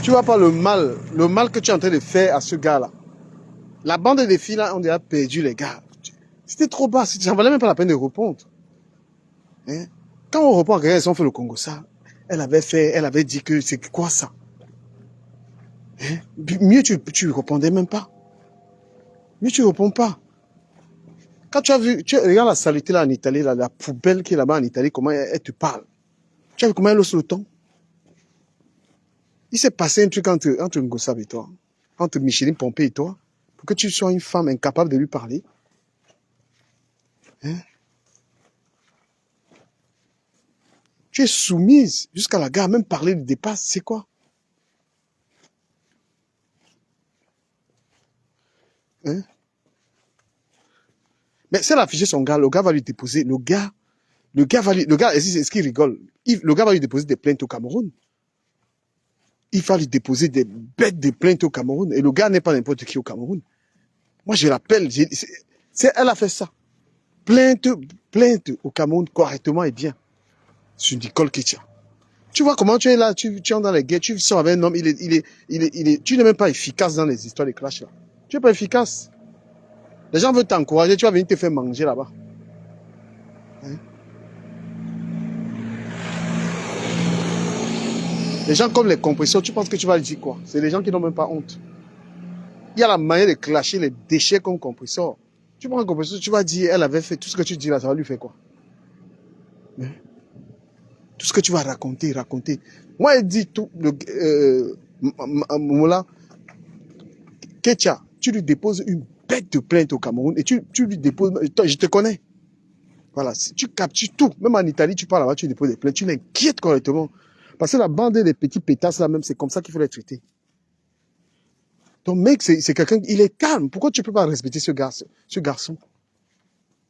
Tu vois pas le mal que tu es en train de faire à ce gars-là. La bande des filles, là, on a perdu les gars. C'était trop bas, ça valait même pas la peine de répondre. Hein? Quand on reprend quelqu'un, ils ont fait le Congo, ça. Elle avait dit que c'est quoi ça? Hein? Mieux, tu répondais même pas. Mieux, tu réponds pas. Quand tu as vu, tu regardes la saleté là en Italie, là, la poubelle qui est là-bas en Italie, comment elle te parle. Tu as vu comment elle hausse le ton? Il s'est passé un truc entre Ngossab et toi, entre Micheline Pompé et toi, pour que tu sois une femme incapable de lui parler. Hein? Tu es soumise jusqu'à la gare, même parler de dépasse, c'est quoi? Hein? Mais si elle a affiché son gars, le gars va lui déposer, le gars, est-ce qu'il rigole? Le gars va lui déposer des plaintes au Cameroun. Il va lui déposer des bêtes de plaintes au Cameroun. Et le gars n'est pas n'importe qui au Cameroun. Moi, je l'appelle, elle a fait ça. Plainte au Cameroun correctement et bien. Sur Nicole Ketia. Tu vois comment tu es là, tu entres dans les guerres, tu sors avec un homme, tu n'es même pas efficace dans les histoires de clash là. Tu n'es pas efficace. Les gens veulent t'encourager, tu vas venir te faire manger là-bas. Hein? Les gens comme les compresseurs, tu penses que tu vas dire quoi? C'est les gens qui n'ont même pas honte. Il y a la manière de clasher les déchets comme compresseur. Tu prends un compresseur, tu vas dire, elle avait fait tout ce que tu dis là, ça va lui faire quoi? Hein? Tout ce que tu vas raconter. Moi, elle dit tout, Moula, Ketia, tu lui déposes une bête de plainte au Cameroun et tu lui déposes, je te connais. Voilà, tu captures tout. Même en Italie, tu parles là-bas, tu déposes des plaintes, tu l'inquiètes correctement. Parce que la bande des petits pétasses là même, c'est comme ça qu'il faut les traiter. Ton mec, c'est quelqu'un, il est calme. Pourquoi tu ne peux pas respecter ce garçon?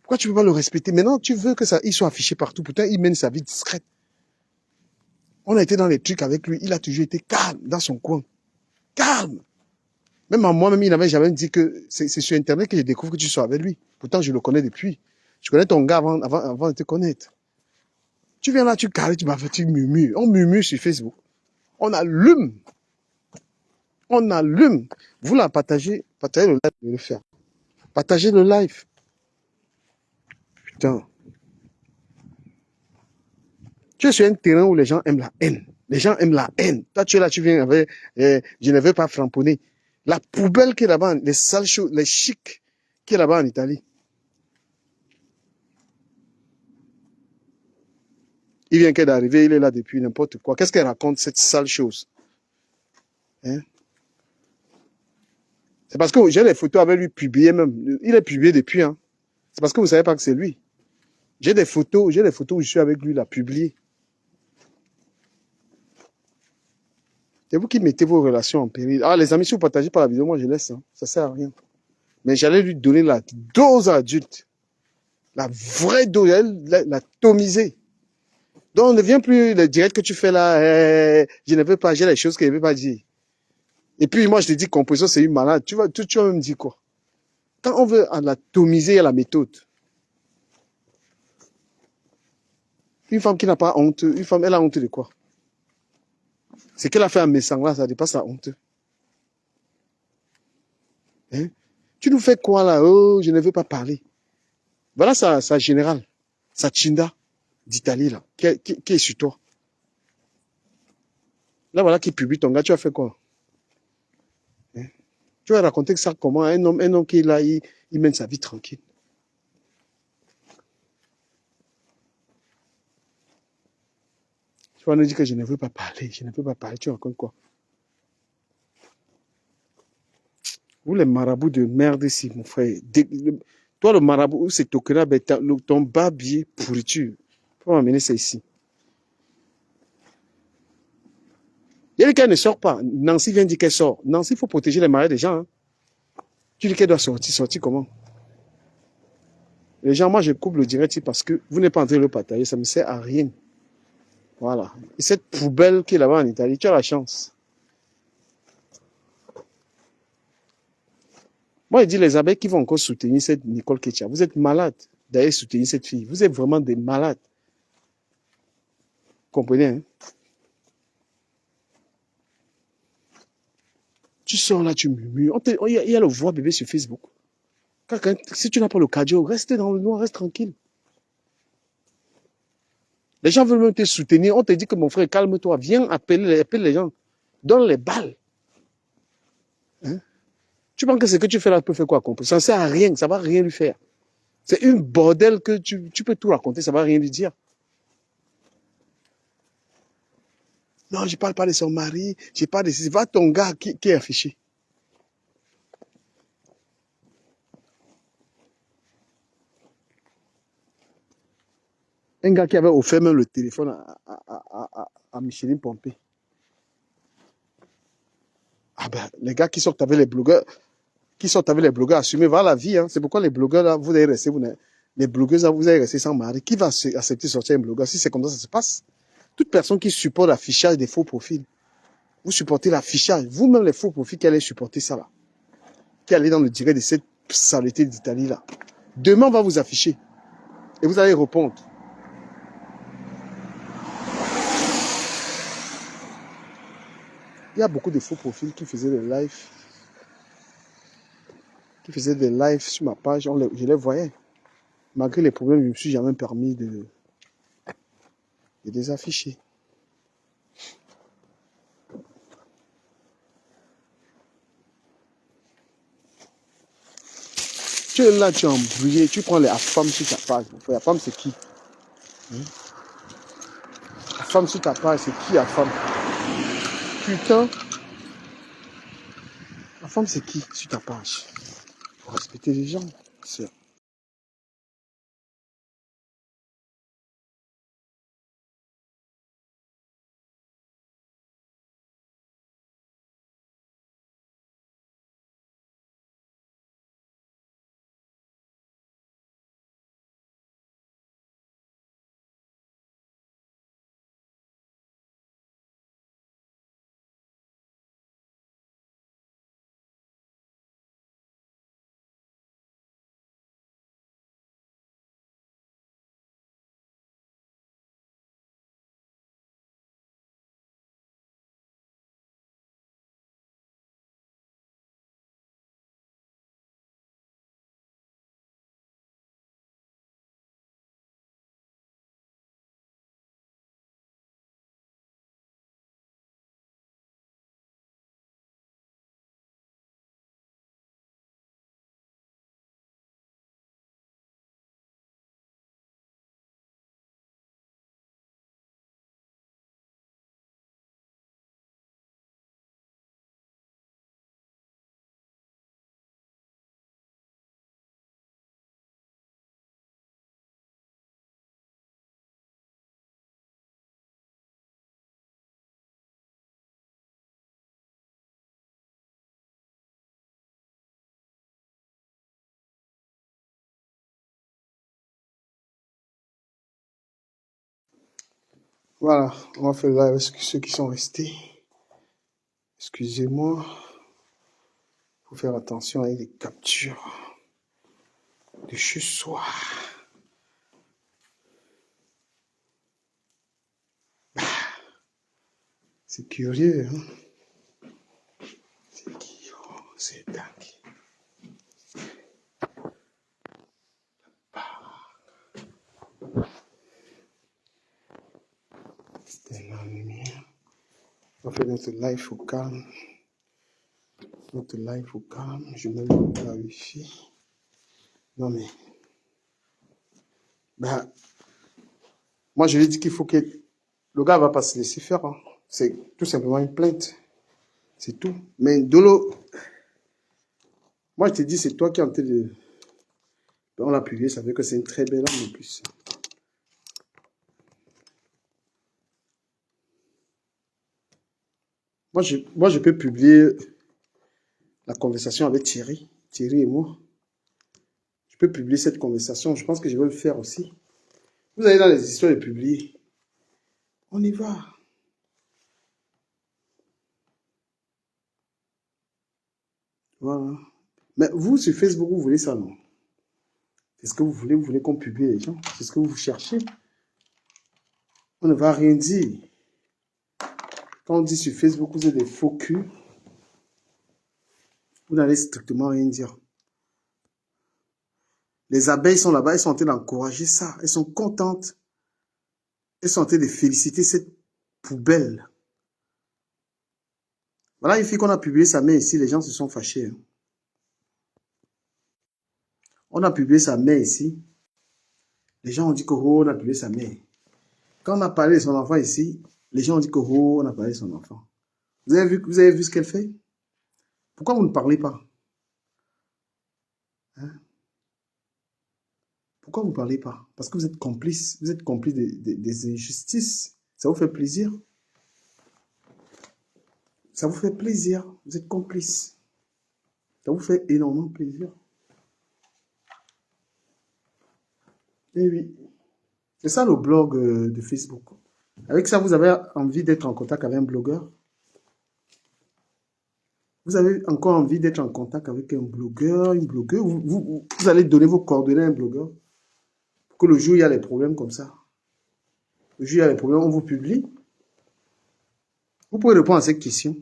Pourquoi tu ne peux pas le respecter? Maintenant, tu veux que il soit affiché partout. Pourtant, il mène sa vie discrète. On a été dans les trucs avec lui. Il a toujours été calme dans son coin. Calme. Même à moi-même, il n'avait jamais dit que c'est sur Internet que je découvre que tu sois avec lui. Pourtant, je le connais depuis. Je connais ton gars avant de te connaître. Tu viens là, tu carres, tu murmures. On murmure sur Facebook. On allume. Vous la partagez le live, je vais le faire. Partagez le live. Putain. Tu es sur un terrain où les gens aiment la haine. Les gens aiment la haine. Toi, tu es là, tu viens avec, je ne veux pas framponner. La poubelle qui est là-bas, les sales choses, les chics qui est là-bas en Italie. Il vient qu'elle d'arriver, il est là depuis n'importe quoi. Qu'est-ce qu'elle raconte, cette sale chose? Hein? C'est parce que j'ai les photos avec lui publiées même. Il est publié depuis. Hein. C'est parce que vous ne savez pas que c'est lui. J'ai des photos où je suis avec lui, là, publiées. C'est vous qui mettez vos relations en péril. Ah, les amis, si vous ne partagez pas la vidéo, moi je laisse. Hein. Ça ne sert à rien. Mais j'allais lui donner la dose adulte. La vraie dose, la tomiser. Donc, ne vient plus le direct que tu fais là. Je ne veux pas, j'ai les choses que je ne veux pas dire. Et puis, moi, je te dis, composition, c'est une malade. Tu vas me dire quoi? Quand on veut l'atomiser, il y a la méthode. Une femme qui n'a pas honte, une femme, elle a honte de quoi? Ce qu'elle a fait à Messangla, ça dépasse la honte. Hein? Tu nous fais quoi là? Oh, je ne veux pas parler. Voilà sa générale, sa Chinda d'Italie là, qui est sur toi. Là, voilà qui publie ton gars, tu as fait quoi? Hein? Tu vas raconter ça comment? Un homme qui est là, il mène sa vie tranquille. Tu vas nous dire que je ne veux pas parler, tu racontes quoi? Vous les marabouts de merde ici, mon frère. Toi, le marabout, c'est Tokena, ton barbier pourriture. Faut m'amener ça ici. Il y a dit qu'elle ne sort pas. Nancy vient dire qu'elle sort. Nancy, il faut protéger les mariés des gens. Hein. Tu dis qu'elle doit sortir comment? Les gens, moi, je coupe le direct parce que vous n'êtes pas en train de le partager. Ça ne me sert à rien. Voilà. Et cette poubelle qui est là-bas en Italie, tu as la chance. Moi, je dis les abeilles qui vont encore soutenir cette Nicole Ketia. Vous êtes malades d'aller soutenir cette fille. Vous êtes vraiment des malades. Vous comprenez, hein? Tu sors là, tu murmures. Il y a le voix bébé sur Facebook. Si tu n'as pas le cardio, reste dans le noir, reste tranquille. Les gens veulent même te soutenir. On te dit que mon frère, calme-toi. Viens appeler les gens. Donne les balles. Hein? Tu penses que ce que tu fais là peut faire quoi comprendre? Ça ne sert à rien. Ça ne va rien lui faire. C'est une bordel que tu peux tout raconter. Ça ne va rien lui dire. Non, je ne parle pas de son mari. Je parle de... Va ton gars qui est affiché. Un gars qui avait offert même le téléphone à Micheline Pompé. Ah ben, les gars qui sortent avec les blogueurs, assumez, voilà la vie. Hein. C'est pourquoi les blogueurs, là, vous allez rester, les blogueuses, là, vous allez rester sans mari. Qui va accepter de sortir un blogueur? Si c'est comme ça se passe. Toute personne qui supporte l'affichage des faux profils, vous supportez l'affichage. Vous-même, les faux profils qui allez supporter ça, là. Qui allez dans le direct de cette saleté d'Italie, là. Demain, on va vous afficher. Et vous allez répondre. Il y a beaucoup de faux profils qui faisaient des lives. Sur ma page. Je les voyais. Malgré les problèmes, je ne me suis jamais permis de les afficher. Tu es là, tu es embrouillé, tu prends les femmes sur ta page. La femme, c'est qui? La femme sur ta page, c'est qui la femme? Putain. La femme, c'est qui sur ta page? Faut respecter les gens. Voilà, on va faire là avec ceux qui sont restés. Excusez-moi. Il faut faire attention avec les captures de ce soir. C'est curieux, hein? C'est dingue. C'était la lumière. On va faire notre live au calme. Je mets la wifi. Non mais. Ben, moi je lui ai dit qu'il faut que. Le gars ne va pas se laisser faire. Hein. C'est tout simplement une plainte. C'est tout. Mais Dolo. Moi je te dis, c'est toi qui es en train de. On l'a publié, ça veut que c'est une très belle âme en plus. Moi je peux publier la conversation avec Thierry et moi. Je peux publier cette conversation. Je pense que je vais le faire aussi. Vous allez dans les histoires de publier. On y va. Voilà. Mais vous, sur Facebook, vous voulez ça, non? C'est ce que vous voulez qu'on publie les gens. C'est ce que vous cherchez. On ne va rien dire. Quand on dit sur Facebook, vous êtes des faux culs. Vous n'allez strictement rien dire. Les abeilles sont là-bas, elles sont en train d'encourager ça. Elles sont contentes. Elles sont en train de féliciter cette poubelle. Voilà une fille qu'on a publié sa mère ici, les gens se sont fâchés. Hein. On a publié sa mère ici. Les gens ont dit que oh, on a publié sa mère. Quand on a parlé de son enfant ici, les gens ont dit que oh, on a parlé de son enfant. Vous avez vu ce qu'elle fait? Pourquoi vous ne parlez pas? Hein? Pourquoi vous ne parlez pas? Parce que vous êtes complice. Vous êtes complice des injustices. Ça vous fait plaisir? Ça vous fait plaisir. Vous êtes complice. Ça vous fait énormément plaisir. Eh oui. C'est ça le blog de Facebook. Avec ça, vous avez envie d'être en contact avec un blogueur? Vous avez encore envie d'être en contact avec un blogueur, une blogueuse? Vous allez donner vos coordonnées à un blogueur? Pour que le jour où il y a des problèmes comme ça, le jour où il y a des problèmes, on vous publie? Vous pouvez répondre à cette question.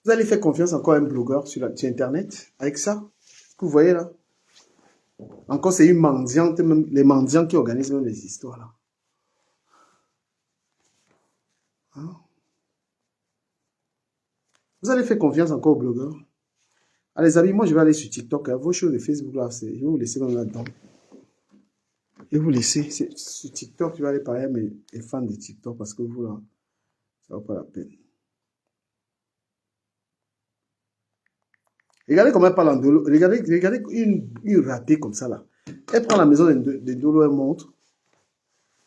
Vous allez faire confiance encore à un blogueur sur Internet avec ça? Ce que vous voyez là? Encore, c'est une mendiante, même les mendiants qui organisent même les histoires là. Hein? Vous allez faire confiance encore aux blogueurs? Ah, les amis, moi je vais aller sur TikTok. Hein. Vos choses de Facebook là, je vais vous laisser même là-dedans. Je vais vous laisser. Sur TikTok, je vais aller parler à mes fans de TikTok parce que vous là, ça ne vaut pas la peine. Regardez comment elle parle en Dolo. Regardez une ratée comme ça là. Elle prend la maison de Dolo, elle montre.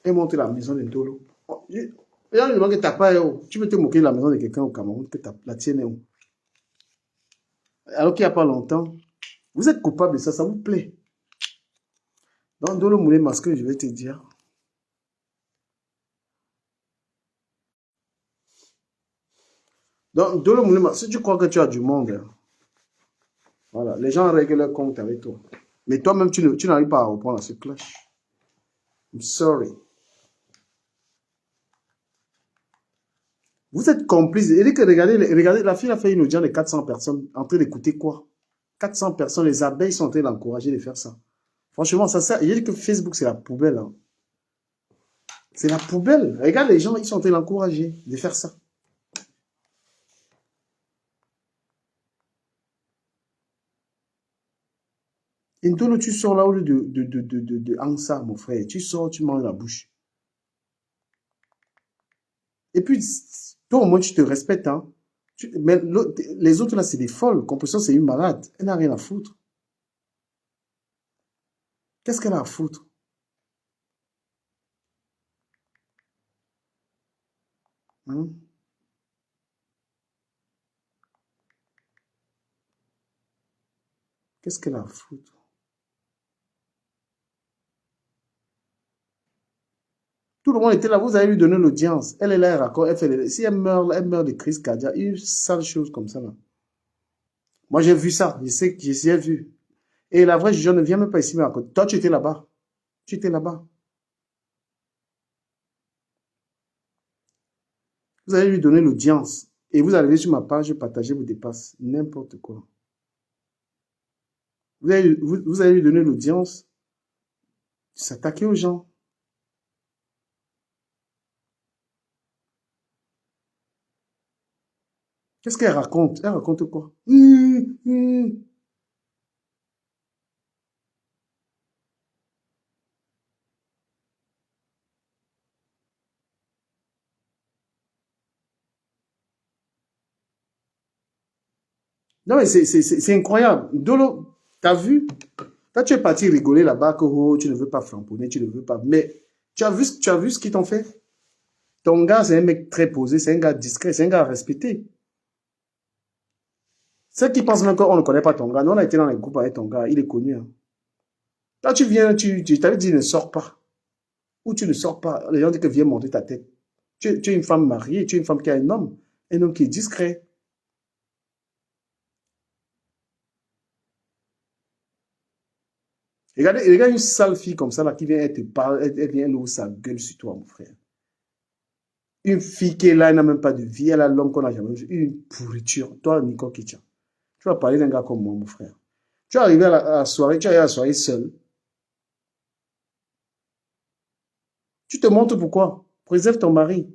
Elle montre la maison de Dolo. Regarde le que t'as pas où. Tu peux te moquer de la maison de quelqu'un au Cameroun, que la tienne est où. Alors qu'il n'y a pas longtemps. Vous êtes coupable de ça, ça vous plaît. Donc Dolo Moulé Masque, je vais te dire. Donc Dolo Moulé Masque, si tu crois que tu as du monde, hein, voilà, les gens règlent leur compte avec toi. Mais toi-même, tu n'arrives pas à reprendre à ce clash. I'm sorry. Vous êtes complice. Et que regardez, la fille a fait une audience de 400 personnes en train d'écouter quoi? 400 personnes, les abeilles sont en train d'encourager de faire ça. Franchement, ça, il dit que Facebook, c'est la poubelle. Hein. C'est la poubelle. Regarde, les gens, ils sont en train d'encourager de faire ça. Et Ndolo, tu sors là au lieu de Ansa, mon frère. Tu sors, tu manges la bouche. Et puis, toi, au moins, tu te respectes. Hein. Mais les autres, là, c'est des folles. Compression, c'est une malade. Elle n'a rien à foutre. Qu'est-ce qu'elle a à foutre? Hein? Qu'est-ce qu'elle a à foutre? Tout le monde était là, vous avez lui donné l'audience. Elle est là, elle raconte, elle fait si elle meurt de crise cardiaque, une sale chose comme ça là. Moi j'ai vu ça, je sais que j'ai vu. Et la vraie juge ne vient même pas ici me raconter. Toi tu étais là-bas. Tu étais là-bas. Vous allez lui donner l'audience. Et vous arrivez sur ma page, partagez vos dépasses. N'importe quoi. Vous allez lui donner l'audience. S'attaquer aux gens. Qu'est-ce qu'elle raconte? Elle raconte quoi? Non mais c'est incroyable. Dolo, t'as vu? Toi, tu es parti rigoler là-bas que oh, tu ne veux pas flamponner, tu ne veux pas. Mais tu as vu ce qu'ils t'ont fait? Ton gars, c'est un mec très posé, c'est un gars discret, c'est un gars respecté. Ceux qui pensent même qu'on ne connaît pas ton gars, nous on a été dans les groupes avec ton gars, il est connu. Hein. Là, tu viens, tu t'avais dit ne sors pas. Ou tu ne sors pas. Les gens disent que viens monter ta tête. Tu es une femme mariée, tu es une femme qui a un homme qui est discret. Regarde une sale fille comme ça, là, qui vient te parler, elle vient elle ouvre sa gueule sur toi, mon frère. Une fille qui est là, elle n'a même pas de vie, elle a l'homme qu'on n'a jamais vu. Une pourriture. Toi, Nico Kicha, tu vas parler d'un gars comme moi, mon frère. Tu es arrivé à la soirée, tu es arrivé à la soirée seul. Tu te montres pourquoi? Préserve ton mari.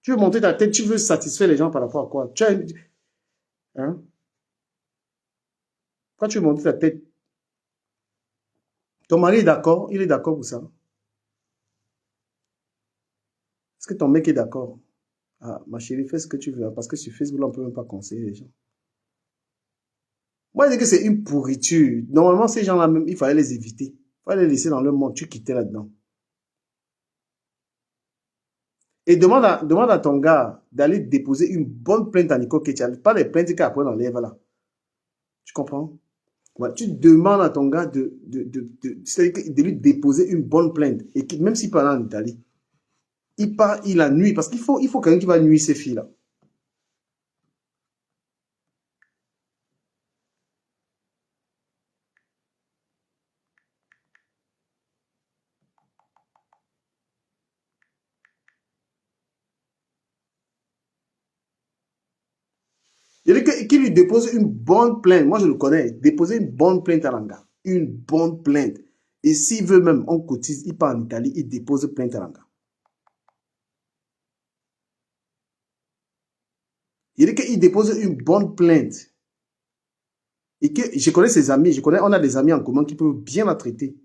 Tu veux monter ta tête, tu veux satisfaire les gens par rapport à quoi? Hein? Quand tu veux monter ta tête, ton mari est d'accord, il est d'accord pour ça. Est-ce que ton mec est d'accord? Ah, ma chérie, fais ce que tu veux, hein, parce que sur Facebook, on ne peut même pas conseiller les gens. Moi, je dis que c'est une pourriture. Normalement, ces gens-là, même, il fallait les éviter. Il fallait les laisser dans le monde, tu quittais là-dedans. Et demande à ton gars d'aller déposer une bonne plainte à Nico Ketia. Pas les plaintes qu'après on enlève là. Tu comprends? Ouais, tu demandes à ton gars de lui déposer une bonne plainte. Et même s'il part en Italie, il part, il la nuit. Parce il faut quelqu'un qui va nuire ces filles-là. Il dit qu'il lui dépose une bonne plainte. Moi, je le connais. Déposer une bonne plainte à Langa. Une bonne plainte. Et s'il veut même, on cotise, il part en Italie, il dépose plainte à Langa. Il dit qu'il dépose une bonne plainte. Et que je connais ses amis, on a des amis en commun qui peuvent bien la traiter.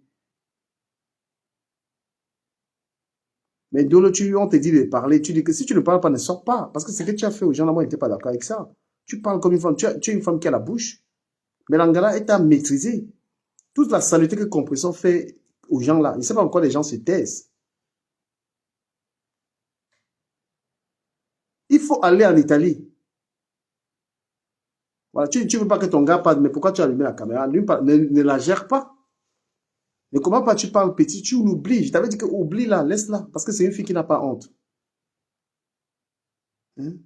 Mais Dolo, on te dit de parler, tu dis que si tu ne parles pas, ne sors pas. Parce que ce que tu as fait aux gens là, moi, ils n'étaient pas d'accord avec ça. Tu parles comme une femme, tu es une femme qui a la bouche. Mais l'angala est à maîtriser. Toute la saleté que Compression fait aux gens là, je ne sais pas pourquoi les gens se taisent. Il faut aller en Italie. Voilà, tu ne veux pas que ton gars parle, mais pourquoi tu as allumé la caméra? Ne la gère pas. Mais comment pas tu parles petit, tu l'oublies. Je t'avais dit que oublie là, laisse-la. Parce que c'est une fille qui n'a pas honte. Hein?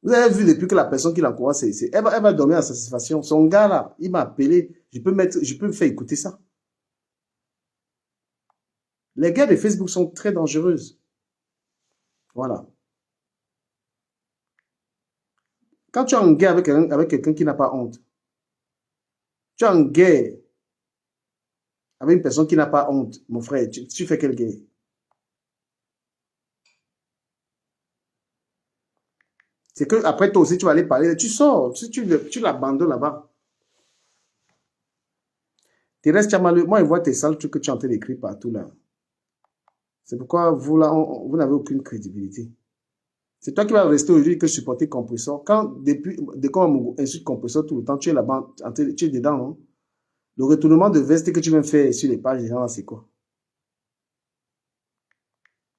Vous avez vu depuis que la personne qui l'encourage, elle va dormir à satisfaction. Son gars là, il m'a appelé. Je peux me faire écouter ça. Les gars de Facebook sont très dangereuses. Voilà. Quand tu es en guerre avec quelqu'un qui n'a pas honte, tu es en guerre avec une personne qui n'a pas honte, mon frère, tu fais quelle guerre? C'est que après toi aussi, tu vas aller parler, tu sors, tu l'abandonnes là-bas. Thérèse Tchamaleu, moi, je vois tes sales trucs que tu es en train d'écrire partout là. C'est pourquoi vous là, vous n'avez aucune crédibilité. C'est toi qui vas rester aujourd'hui que supporter Compresseur. Quand on insulte Compresseur tout le temps, tu es là-bas, tu es dedans, non? Le retournement de veste que tu viens faire sur les pages des gens, c'est quoi?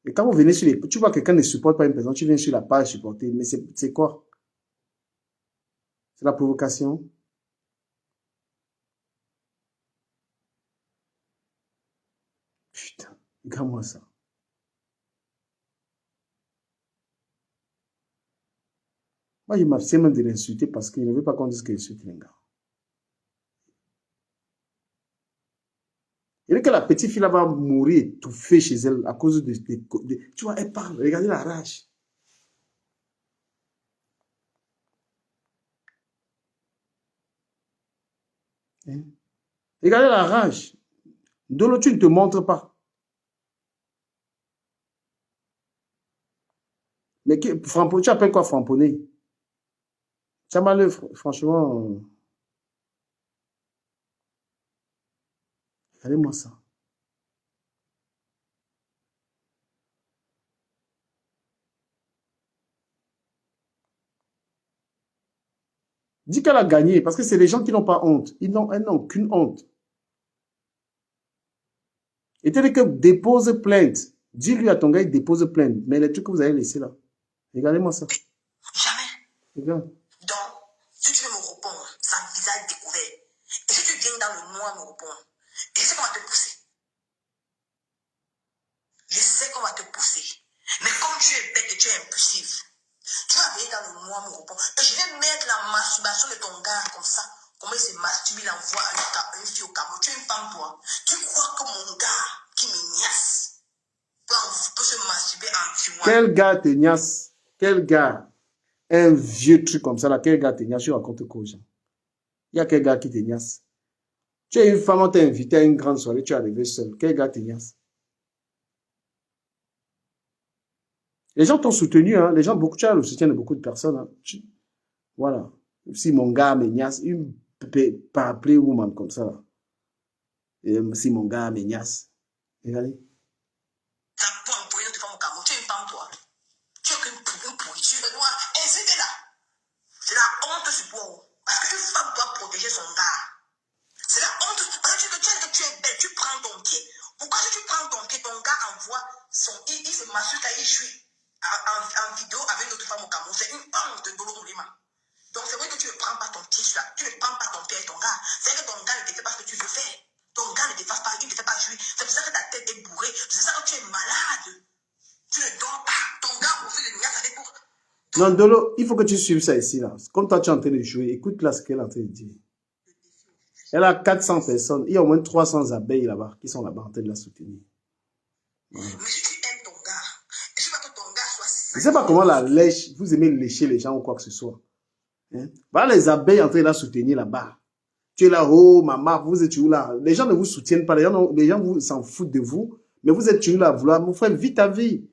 Et quand vous venez sur tu vois que quelqu'un ne supporte pas une personne, tu viens sur la page supporter, mais c'est quoi? C'est la provocation? Putain, regarde-moi ça. Moi, je m'abstiens même de l'insulter parce qu'il ne veut pas qu'on dise qu'il insulte les gars. Il dit que la petite fille là va mourir étouffée chez elle à cause tu vois, elle parle, regardez la rage. Hein? Regardez la rage. Dolo, tu ne te montres pas. Mais tu appelles quoi framponner? Tu as mal, franchement. Regardez-moi ça. Dis qu'elle a gagné, parce que c'est les gens qui n'ont pas honte. Elles n'ont aucune honte. Et tu dis que dépose plainte. Dis-lui à ton gars, il dépose plainte. Mais les trucs que vous avez laissés là. Regardez-moi ça. Jamais. Regarde. Donc, si tu veux me répondre, sans visage découvert, et si tu viens dans le noir me répondre, je sais qu'on va te pousser. Je sais qu'on va te pousser. Mais comme tu es bête et tu es impulsif, tu vas venir dans le noir me répondre. Et je vais mettre la masturbation de ton gars comme ça. Comment il se masturbe, il envoie une fille au Cameroun. Tu es une femme, toi. Tu crois que mon gars, qui me niasse. Peut se masturber en fumant. Quel gars te niasse? Quel gars? Un vieux truc comme ça, là, quel gars te niasse? Je raconte quoi aux gens? Il y a quel gars qui te niasse? Tu es une femme, on t'a invité à une grande soirée, tu es arrivé seul. Quel gars te niasse? Les gens t'ont soutenu, hein? Les gens, beaucoup, tu as le soutien de beaucoup de personnes. Hein? Voilà. Si mon gars me niasse, une parapluie woman comme ça, là. Et si mon gars me niasse, regardez. Ça peut employer notre femme au Cameroun. Tu es une femme, toi. Tu es qu'une pourriture noire. Incitez là. C'est la honte sur toi. Parce qu'une femme doit protéger son gars. C'est la honte. Parce que tu es belle, tu prends ton pied. Pourquoi si tu prends ton pied, ton gars envoie son. Il se masturbe, il joue en vidéo avec une autre femme au Cameroun. C'est une honte de Dolo Moulema. Donc c'est vrai que tu ne prends pas ton pied sur la. Tu ne prends pas ton pied avec ton gars. C'est que ton gars ne te fait pas ce que tu veux faire. Ton gars ne te fasse pas, il ne te fait pas jouer. C'est pour ça que ta tête est bourrée. C'est ça que tu es malade. Tu ne dors pas. Ton gars vous fait le niasse avec pour. Non, Dolo, il faut que tu suives ça ici, là. Comme toi, tu es en train de jouer, écoute là ce qu'elle est en train de dire. Elle a 400 personnes. Il y a au moins 300 abeilles là-bas qui sont là-bas en train de la soutenir. Voilà. Mais si tu aimes ton gars, je ne veux pas que ton gars soit. Je ne sais pas comment la lèche, vous aimez lécher les gens ou quoi que ce soit. Hein? Voilà les abeilles en train de la soutenir là-bas. Tu es là, oh maman, vous êtes toujours là. Les gens ne vous soutiennent pas, les gens s'en foutent de vous, mais vous êtes toujours là à vouloir. Mon frère, vis ta vie.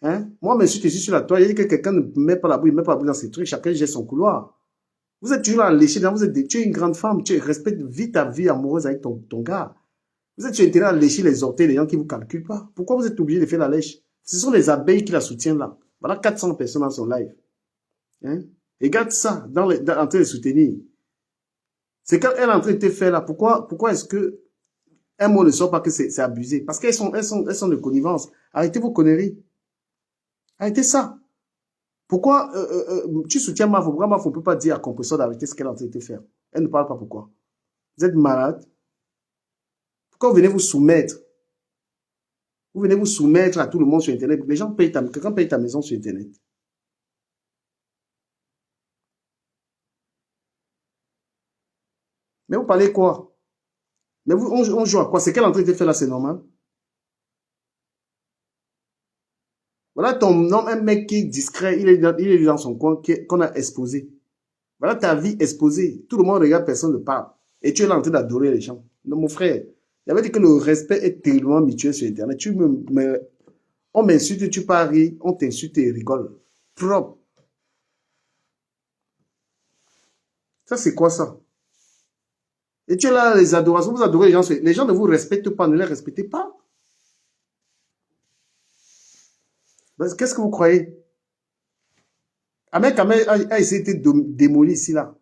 Hein? Moi, je suis sur la toile, il dit que quelqu'un ne met pas la boue, il ne met pas la boue dans ses trucs, chacun gère son couloir. Vous êtes toujours là à lécher, tu es une grande femme, tu respectes vite ta vie amoureuse avec ton gars. Vous êtes sur intérêt à lécher les orteils des gens qui ne vous calculent pas. Pourquoi vous êtes obligé de faire la lèche? Ce sont les abeilles qui la soutiennent là. Voilà 400 personnes dans son live. Hein? Regarde ça, en train de soutenir. C'est quand elle est en train de te faire là. Pourquoi est-ce que un mot ne sort pas que c'est abusé? Parce qu'elles sont de connivence. Arrêtez vos conneries. Arrêtez ça. Pourquoi tu soutiens Mafo? Pourquoi Mafo ne peut pas dire à Compressor d'arrêter ce qu'elle est en train de te faire? Elle ne parle pas pourquoi. Vous êtes malade. Pourquoi vous venez vous soumettre? Vous venez vous soumettre à tout le monde sur Internet. Les gens payent quelqu'un paye ta maison sur Internet. Mais vous parlez quoi? Mais on joue à quoi? C'est qu'elle est en train de te faire là, c'est normal? Voilà ton homme, un mec qui est discret, il est dans son coin, qu'on a exposé. Voilà ta vie exposée. Tout le monde regarde, personne ne parle. Et tu es là en train d'adorer les gens. Non, mon frère, j'avais dit que le respect est tellement mutuel sur Internet. On m'insulte, tu paries, on t'insulte et rigole. Propre. Ça, c'est quoi ça? Et tu es là, les adorations, vous adorez les gens. Les gens ne vous respectent pas, ne les respectez pas. Qu'est-ce que vous croyez? Ahmed Kamel a essayé de démolir ici, là.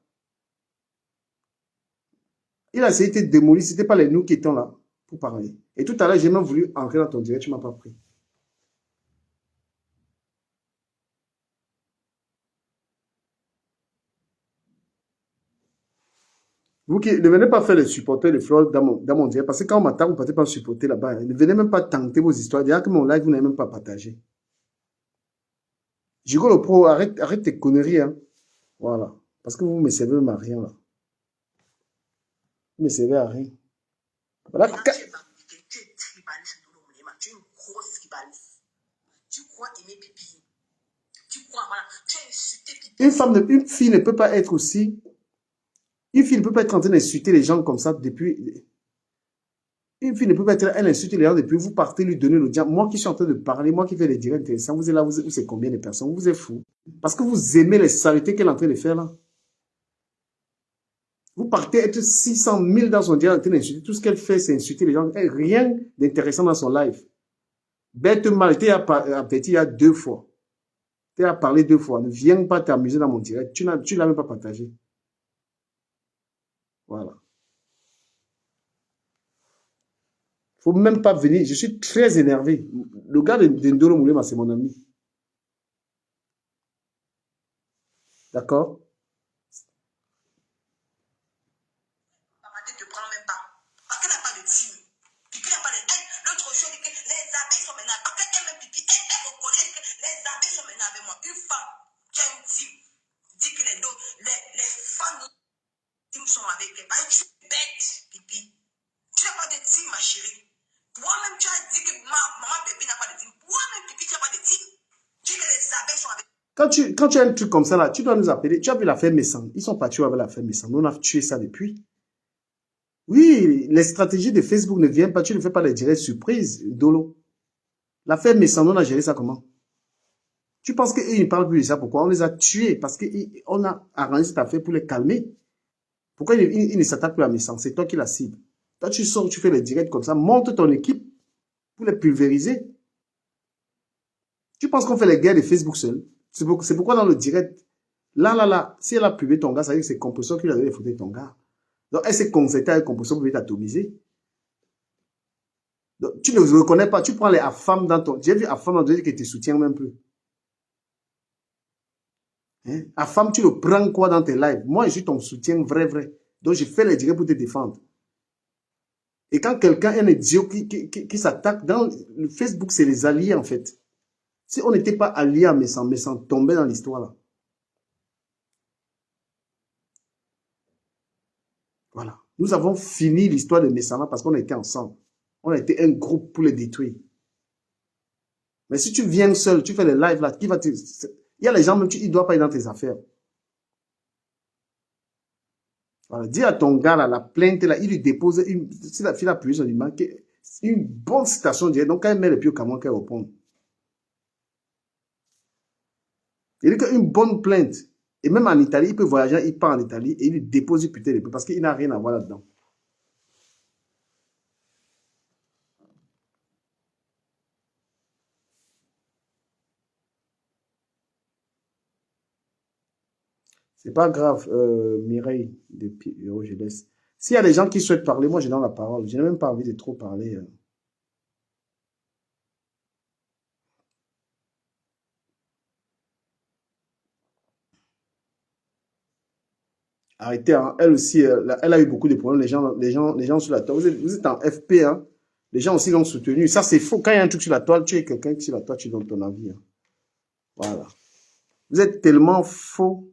Il a essayé de démolir, ce n'était pas les nous qui étions là pour parler. Et tout à l'heure, j'ai même voulu entrer dans ton direct, tu ne m'as pas pris. Vous qui ne venez pas faire les supporters de Flore dans mon direct, parce que quand on m'attend, vous ne partez pas me supporter là-bas. Ne venez même pas tenter vos histoires. Déjà que mon live, vous n'avez même pas partagé. Jigo le pro, arrête tes conneries. Hein. Voilà. Parce que vous me servez même à rien là. Vous me servez à rien. Voilà. Tu es tribaliste, tu es une grosse tribaliste. Tu crois aimer pipi. Tu crois, voilà, tu es insulté pipi. Une fille ne peut pas être aussi. Une fille ne peut pas être en train d'insulter les gens comme ça depuis. Une fille ne peut pas être là, elle insulte les gens depuis, vous partez lui donner l'audience. Moi qui suis en train de parler, moi qui fais les directs intéressants, vous êtes là, vous savez combien de personnes, vous êtes fous. Parce que vous aimez les saletés qu'elle est en train de faire là. Vous partez être 600 000 dans son direct en train d'insulter. Tout ce qu'elle fait, c'est insulter les gens. Rien d'intéressant dans son live. Bêtement, elle t'a averti il y a 2 fois. Tu as parlé 2 fois. Ne viens pas t'amuser dans mon direct. Tu ne l'as même pas partagé. Voilà. Faut même pas venir. Je suis très énervé. Le gars de Ndolo Moulema, c'est mon ami. D'accord? Ne te prends même pas. Parce qu'elle n'a pas de team. Pipi n'a pas de team. L'autre jour, elle dit que les abeilles sont maintenant. Parce qu'elle aime Pipi, elle reconnaît que les abeilles sont maintenant avec moi. Une femme qui a une team dit que les femmes team sont avec elle. Parce que tu es bête, Pipi. Tu n'as pas de team, ma chérie. Toi-même, tu Quand tu as un truc comme ça, là, tu dois nous appeler. Tu as vu l'affaire Messan. Ils sont partis avec l'affaire Messan. Nous, on a tué ça depuis. Oui, les stratégies de Facebook ne viennent pas. Tu ne fais pas les directs surprises, Dolo. L'affaire Messan, on a géré ça comment? Tu penses qu'ils ne parlent plus de ça? Pourquoi? On les a tués parce qu'on a arrangé cette affaire pour les calmer. Pourquoi ils ne s'attaquent plus à Messan? C'est toi qui la cible. Toi, tu sors, tu fais les directs comme ça. Monte ton équipe pour les pulvériser. Tu penses qu'on fait les guerres de Facebook seul? C'est pourquoi dans le direct, là, si elle a publié ton gars, ça veut dire que c'est Composo qui lui a donné les photos de ton gars. Donc, elle s'est concertée avec Composo pour t'atomiser. Donc, tu ne reconnais pas, tu prends les AFAM dans ton... J'ai vu AFAM dans ton qui te soutient même plus. Hein? AFAM, tu le prends quoi dans tes lives? Moi, je suis ton soutien vrai. Donc, je fais les directs pour te défendre. Et quand quelqu'un est un idiot qui s'attaque, dans le Facebook, c'est les alliés, en fait. Si on n'était pas alliés à Messan tombait dans l'histoire, là. Voilà. Nous avons fini l'histoire de Messana parce qu'on était ensemble. On a été un groupe pour les détruire. Mais si tu viens seul, tu fais les lives là, qui va te... Il y a les gens, même, ils ne doivent pas être dans tes affaires. Voilà. Dis à ton gars là, la plainte là, il lui dépose une... Si la fille a appuyé sur l'image, une bonne citation directe. Donc quand elle met le pied au camion, qu'elle répond. Il dit qu'une bonne plainte. Et même en Italie, il peut voyager, il part en Italie et il lui dépose une putain de parce qu'il n'a rien à voir là-dedans. C'est pas grave, Mireille, depuis je laisse. S'il y a des gens qui souhaitent parler, moi j'ai dans la parole. Je n'ai même pas envie de trop parler. Arrêtez, hein. Elle aussi, elle a eu beaucoup de problèmes. Les gens sur la toile. Vous êtes en FP, hein. Les gens aussi l'ont soutenu. Ça, c'est faux. Quand il y a un truc sur la toile, tu es quelqu'un qui sur la toile, tu donnes ton avis. Hein. Voilà. Vous êtes tellement faux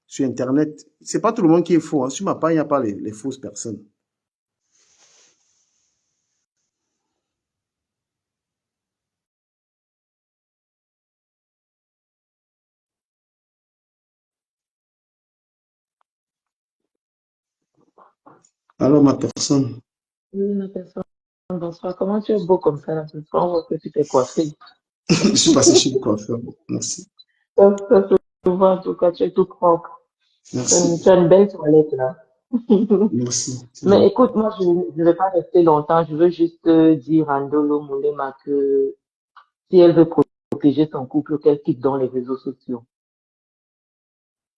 sur Internet. C'est pas tout le monde qui est faux. Hein. Sur ma part, il n'y a pas les fausses personnes. Alors, ma personne. Oui, ma personne, bonsoir. Comment tu es beau comme ça, là, ce soir? On voit que tu t'es coiffé. Je suis passé chez le coiffeur. Merci. Ça se voit, en tout cas, tu es tout propre. Merci. Tu as une belle toilette, là. Merci. Mais écoute, moi, je ne vais pas rester longtemps. Je veux juste dire à Ndolo Moulema que si elle veut protéger son couple, qu'elle quitte dans les réseaux sociaux.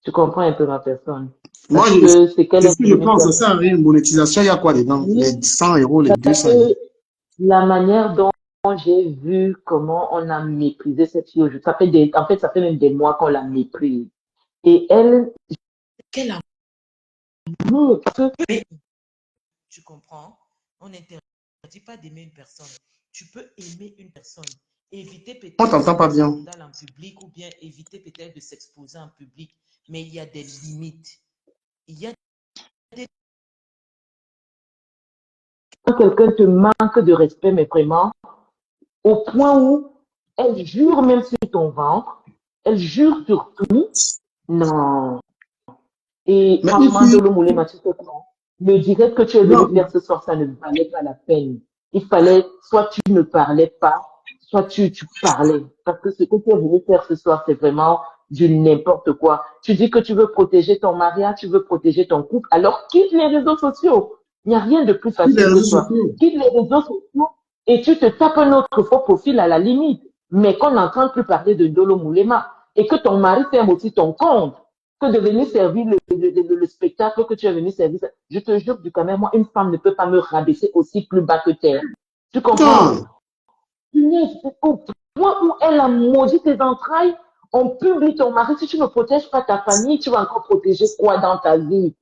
Tu comprends un peu ma personne? Moi, Parce que c'est qu'elle c'est est ce que je devenue pense. Ça comme sert à rien. Monétisation, il y a quoi dedans? oui, Les 100 euros, les parce 200 euros. que la manière dont j'ai vu comment on a méprisé cette fille, en fait, ça fait même des mois qu'on la méprise. Et elle, quel amour, tu comprends? On n'interdit pas d'aimer une personne. Tu peux aimer une personne, éviter On peut-être t'entend pas d'être bien. scandale en public ou bien éviter peut-être de s'exposer en public, mais il y a des limites. Il y a des... Quand quelqu'un te manque de respect, mais vraiment, au point où elle jure même sur ton ventre, elle jure sur tout, non. Et Mais une franchement, fille, Dolo Moulé Mathieu, le direct que tu es venu non, faire ce soir, ça ne valait pas la peine. Il fallait, soit tu ne parlais pas, soit tu parlais. Parce que ce que tu es venu faire ce soir, c'est vraiment du n'importe quoi. Tu dis que tu veux protéger ton mariage, tu veux protéger ton couple, alors quitte les réseaux sociaux. Il n'y a rien de plus sur les facile que réseaux ça. sociaux. Quitte les réseaux sociaux et tu te tapes un autre faux profil à la limite. Mais qu'on n'entende plus parler de Dolo Moulema et que ton mari ferme aussi ton compte que de venir servir le spectacle que tu es venu servir. Je te jure, du quand même, moi, une femme ne peut pas me rabaisser aussi plus bas que terre. Tu comprends? Putain, Au point où elle a maudit tes entrailles, on publie ton mari. Si tu ne protèges pas ta famille, tu vas encore protéger quoi dans ta vie?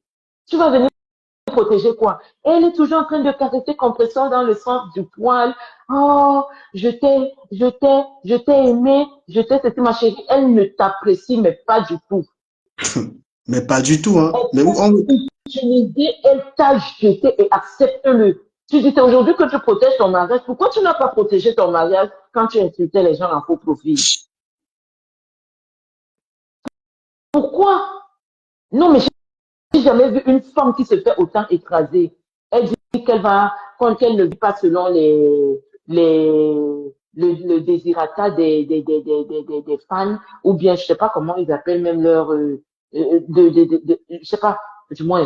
Tu vas venir protéger quoi? Et elle est toujours en train de caresser compresseur dans le sens du poil. Oh, je t'ai aimé, je t'ai, c'était ma chérie. Elle ne t'apprécie, mais pas du tout. mais pas du tout, hein. Elle Mais t'a utilisé, elle t'a jeté et accepte-le. Tu dis, c'est aujourd'hui que tu protèges ton mariage. Pourquoi tu n'as pas protégé ton mariage quand tu insultais les gens en faux profil? Pourquoi? Non, mais j'ai jamais vu une femme qui se fait autant écraser. Elle dit qu'elle va, quand elle ne vit pas selon les, le désirata des fans, ou bien, je sais pas comment ils appellent même leur, je sais pas, du moins,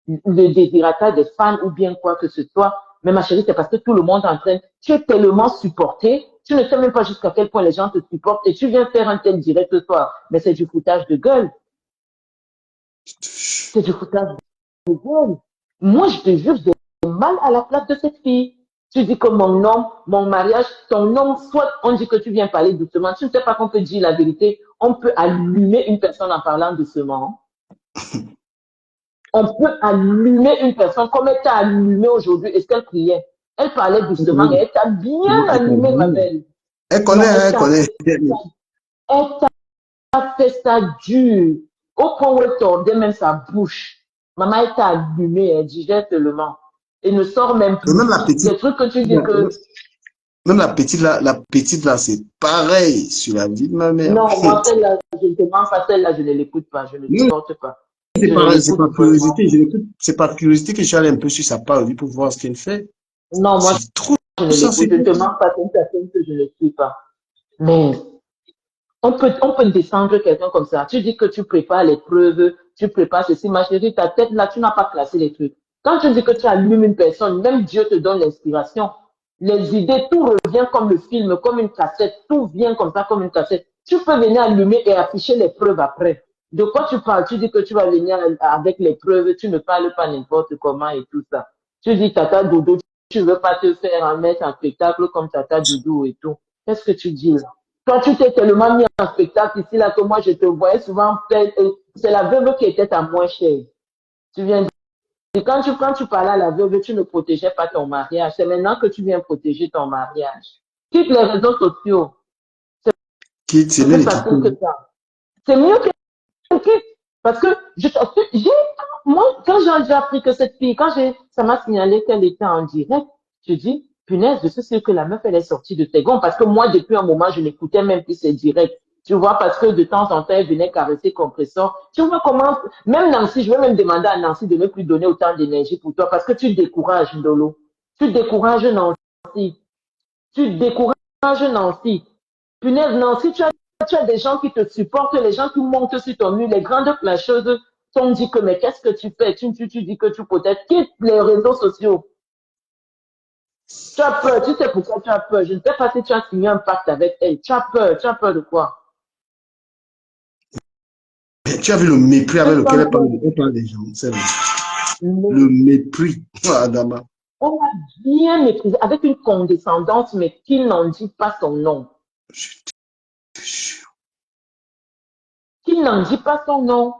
le désirata des fans, ou bien quoi que ce soit. Mais ma chérie, c'est parce que tout le monde est en train, tu es tellement supporté, tu ne sais même pas jusqu'à quel point les gens te supportent, et tu viens faire un tel direct ce soir. Mais c'est du foutage de gueule. C'est du foutage de gueule. Moi, je te jure, j'ai mal à la place de cette fille. Tu dis que mon homme, mon mariage, ton homme, soit on dit que tu viens parler doucement. Tu ne sais pas qu'on peut dire la vérité. On peut allumer une personne en parlant doucement. On peut allumer une personne comme elle t'a allumé aujourd'hui. Est-ce qu'elle criait? Elle parlait doucement et elle t'a bien allumé, ma belle. Elle Non, connaît, elle connaît. elle t'a fait ça dur. Au point où elle tordait même sa bouche. Maman, elle t'a allumé, elle digère seulement. Et ne sort même Et plus. même la petite, Des trucs que tu dis que, même la petite là, c'est pareil sur la vie de ma mère. non, moi, celle-là, je ne te mens pas, celle-là, je ne l'écoute pas, je ne Non, supporte pas. c'est Je ne pas, c'est l'écoute pas vraiment. curiosité, c'est pas curiosité que je suis allé un peu sur sa page pour voir ce qu'elle fait. Non, moi, C'est trop je ne l'écoute. Je ne sensible. te mens pas, c'est une personne que je ne suis pas. Mais on peut descendre quelqu'un comme ça. Tu dis que tu prépares les preuves, tu prépares ceci, ma chérie, ta tête là, tu n'as pas classé les trucs. Quand tu dis que tu allumes une personne, même Dieu te donne l'inspiration. Les idées, tout revient comme le film, comme une cassette, tout vient comme ça, comme une cassette. Tu peux venir allumer et afficher les preuves après. De quoi tu parles? Tu dis que tu vas venir avec les preuves, tu ne parles pas n'importe comment et tout ça. Tu dis Tata Doudou, tu veux pas te faire en mettre en spectacle comme Tata Doudou et tout. Qu'est-ce que tu dis là? Toi, tu t'es tellement mis en spectacle ici, là, que moi, je te voyais souvent faire, c'est la veuve qui était ta moins chère. Tu viens de dire, quand tu parlais à la veuve, tu ne protégeais pas ton mariage. C'est maintenant que tu viens protéger ton mariage. Quitte les réseaux sociaux. Qui, c'est C'est mieux plus de quitter. facile que ça. C'est mieux que quitte. Parce que moi, quand j'ai appris que cette fille, ça m'a signalé qu'elle était en direct, je dis, punaise, je suis sûre que la meuf, elle est sortie de tes gonds. Parce que moi, depuis un moment, je n'écoutais même plus ses directs. Tu vois, parce que de temps en temps, elle venait caresser compresseur. Tu vois comment, même Nancy, je vais même demander à Nancy de ne plus donner autant d'énergie pour toi parce que tu décourages Ndolo. Tu décourages Nancy. Tu décourages Nancy. Punaise, Nancy, tu as des gens qui te supportent, les gens qui montent sur ton mur, les grandes flasheuses t'ont dit que, mais qu'est-ce que tu fais? Tu dis que tu protèges. Quitte les réseaux sociaux. Tu as peur, tu sais pourquoi tu as peur. Je ne sais pas si tu as signé un pacte avec elle. Tu as peur de quoi? Tu as vu le mépris avec Cette lequel femme, elle parle des gens. C'est vrai. mais Le mépris. Ah, Adama. on a bien méprisé avec une condescendance, mais qu'il n'en dit pas son nom. Je te jure. Qu'il n'en dit pas son nom.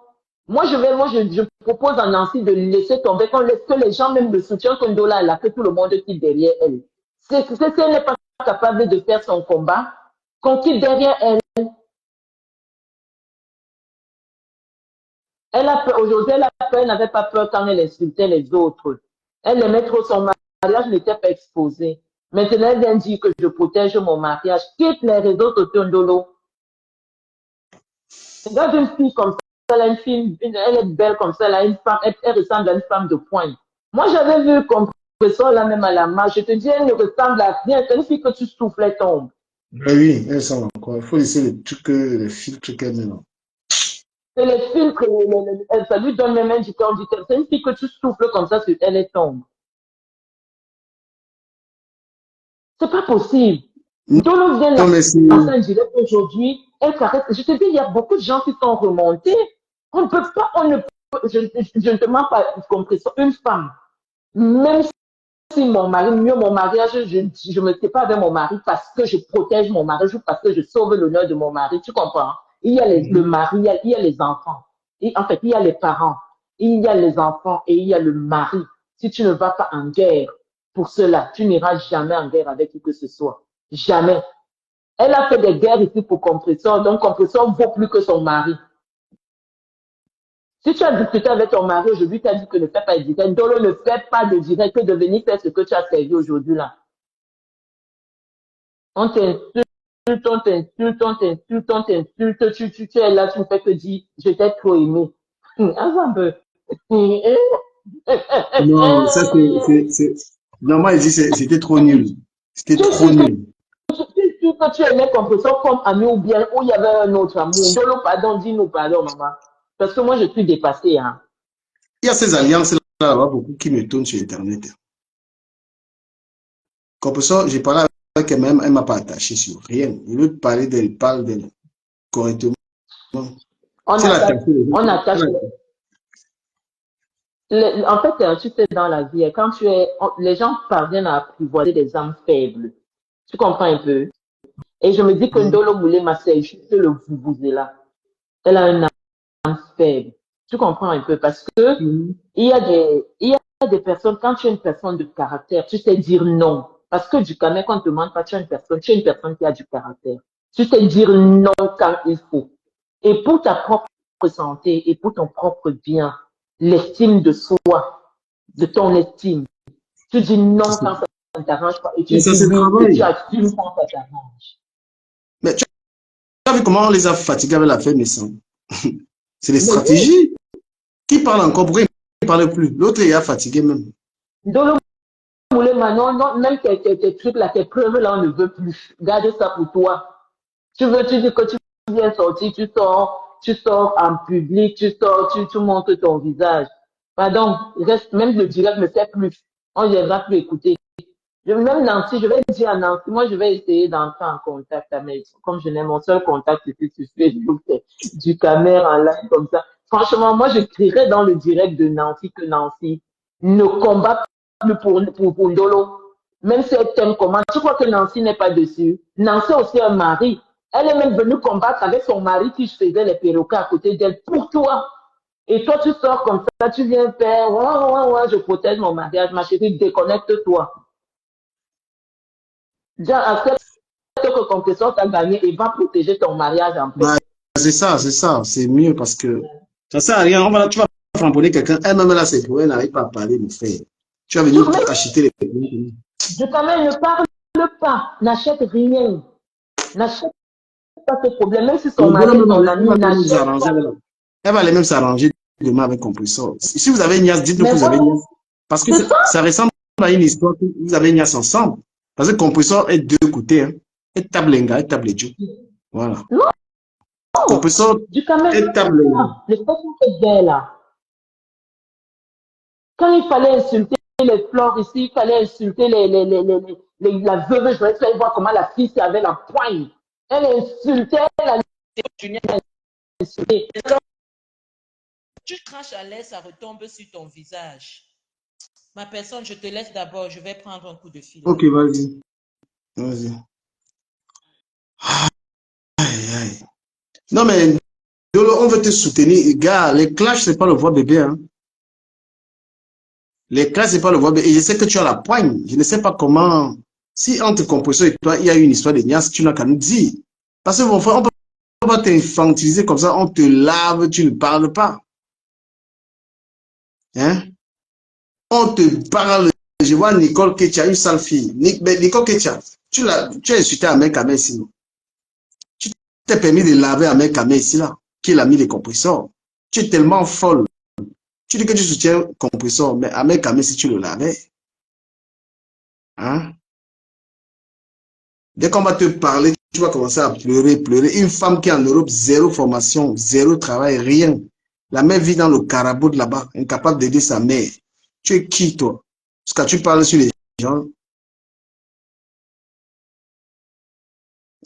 Je propose à Nancy de laisser tomber, que les gens même le soutiennent comme Dola là, que tout le monde quitte derrière elle. Si elle n'est pas capable de faire son combat, qu'on quitte derrière elle. Elle a peur, aujourd'hui, elle n'avait pas peur quand elle insultait les autres. Elle aimait trop son mariage, n'était pas exposé. Maintenant, elle vient dire que je protège mon mariage. Quitte les réseaux sociaux, Ndolo. Regarde une fille comme ça, là, elle est belle comme ça, là, une femme, elle ressemble à une femme de poigne. Moi, j'avais vu Compresseur là même à la marche. Je te dis, elle ne ressemble à rien. C'est une fille que tu souffles, elle tombe. Ben oui, elles sont encore. Il faut laisser les trucs, les filtres qu'elle met là. C'est les filtres, ça lui donne même un indicateur. C'est une fille que tu souffles comme ça sur elle, elle tombe. C'est pas possible. Dolo vient Non, mais c'est. lancer un direct aujourd'hui, elle s'arrête. Je te dis, il y a beaucoup de gens qui sont remontés. On ne peut pas, je ne te mens pas, Compresseur, une femme, même si mon mariage, je me sépare avec mon mari parce que je protège mon mari ou parce que je sauve l'honneur de mon mari. Tu comprends? Il y a le mari, il y a les enfants. Et en fait, il y a les parents, il y a les enfants et il y a le mari. Si tu ne vas pas en guerre pour cela, tu n'iras jamais en guerre avec qui que ce soit. Jamais. Elle a fait des guerres ici pour Compresseur, donc Compresseur vaut plus que son mari. Si tu as discuté avec ton mari aujourd'hui, tu as dit que ne fais pas de direct. Donc, ne fais pas de direct que de venir faire ce que tu as servi aujourd'hui là. On t'insulte. tu es là, tu ne fais que dire, je t'ai trop aimé. Attends un peu. Non, ça non, moi, je dis, c'était trop nul. C'était Tu es trop sûr que nul. que tu aimais Compresseur comme ami ou bien, ou il y avait un autre amour. Dolo, pardon, dis-nous pardon, maman. Parce que moi, je suis dépassée, hein. Il y a ces alliances-là, là-bas, beaucoup qui me tournent sur Internet. Comme ça, j'ai parlé avec elle-même, elle ne m'a pas attaché sur rien. Je veux parler d'elle, parle d'elle correctement. On C'est la attache, tête. on attache. En fait, tu sais, dans la vie, quand les gens parviennent à apprivoiser des âmes faibles. Tu comprends un peu? Et je me dis que Ndolo Moulé Massé, juste le là. Elle a une âme faible. Tu comprends un peu? Parce que il y a des personnes, quand tu es une personne de caractère, tu sais dire non. Parce que du Cameroun, quand on ne te demande pas, tu es une personne qui a du caractère. Tu sais dire non quand il faut. Et pour ta propre santé et pour ton propre bien, l'estime de soi, de ton estime, tu dis non quand ça ne t'arrange pas et tu Mais ça dis se oui et tu travaille. assumes quand ça t'arrange. Mais tu as vu comment on les a fatigués avec la femme naissante? C'est des Mais oui, stratégies. Qui parle encore? Pourquoi il ne parle plus? L'autre, il a fatigué même. Ndolo Moulé Manon, non, même tes trucs là, tes preuves là, on ne veut plus. Garde ça pour toi. Tu dis que tu viens sortir, tu sors en public, tu montres ton visage. Pardon, reste, même le direct ne fait plus. On ne viendra plus écouter. Même Nancy, je vais dire à Nancy, moi je vais essayer d'entrer en contact avec, comme je n'ai mon seul contact, c'était sur Facebook, c'est du caméra en live comme ça. Franchement, moi je crierais dans le direct de Nancy que Nancy ne combat plus pour Ndolo. Même si elle t'aime comment, tu crois que Nancy n'est pas dessus. Nancy a aussi un mari. Elle est même venue combattre avec son mari qui faisait les perroquets à côté d'elle pour toi. Et toi, tu sors comme ça, tu viens faire, ouais, ouais, ouais, je protège mon mariage, ma chérie, déconnecte-toi. Déjà, accepte que Compressor t'a gagné et va protéger ton mariage en paix. Bah, c'est ça. C'est mieux parce que ça sert à rien. Tu vas framponner quelqu'un. Elle-même, là, c'est pour elle, n'arrive pas à parler, mon frère. Tu vas venir Même acheter les produits. de ta mère, ne parle pas, n'achète rien, n'achète pas tes problèmes, même si son Le mari bonhomme, est ton elle ami, va même nous n'achète arranger. pas. Elle va aller même s'arranger demain avec Compressor. Si vous avez une niasse, dites-nous que Mais vous avez voilà, une niasse. Parce que c'est ça. ça ressemble à une histoire que vous avez une niasse ensemble. Parce que Compressor est deux côtés. Hein. Et tape l'enga, et tape les Dieu. Voilà. Non, Compressor du Cameroun, est c'est tape l'enga. ça. L'expression que j'ai là. Quand il fallait insulter les fleurs ici, il fallait insulter la veuve, je vais voir comment la fille avait la poigne. Elle insultait la Junior, elle insultait. Tu craches à l'air, ça retombe sur ton visage. Ma personne, je te laisse d'abord. Je vais prendre un coup de fil là. Ok, vas-y. Vas-y. Aïe, aïe. Non, mais Dolo, on veut te soutenir. Gars, les clashs, c'est pas le voix bébé. Hein. Les clashs, c'est pas le voix bébé. Et je sais que tu as la poigne. Je ne sais pas comment. Si entre Compressor et toi, il y a une histoire de niasse, tu n'as qu'à nous dire. Parce que mon frère, on peut pas t'infantiliser comme ça, on te lave, tu ne parles pas. Hein? On te parle. Je vois Nicole Ketia, une sale fille. Nicole Ketia, tu as insulté Ahmed Kamé ici. Tu t'es permis de laver Ahmed Kamé ici, là, qui est l'ami des compresseurs. Tu es tellement folle. Tu dis que tu soutiens Compressor, mais Ahmed Kamé, si tu le lavais, hein? Dès qu'on va te parler, tu vas commencer à pleurer, pleurer. Une femme qui est en Europe, zéro formation, zéro travail, rien. La mère vit dans le carabo de là-bas, incapable d'aider sa mère. Tu es qui, toi? Parce que tu parles sur les gens,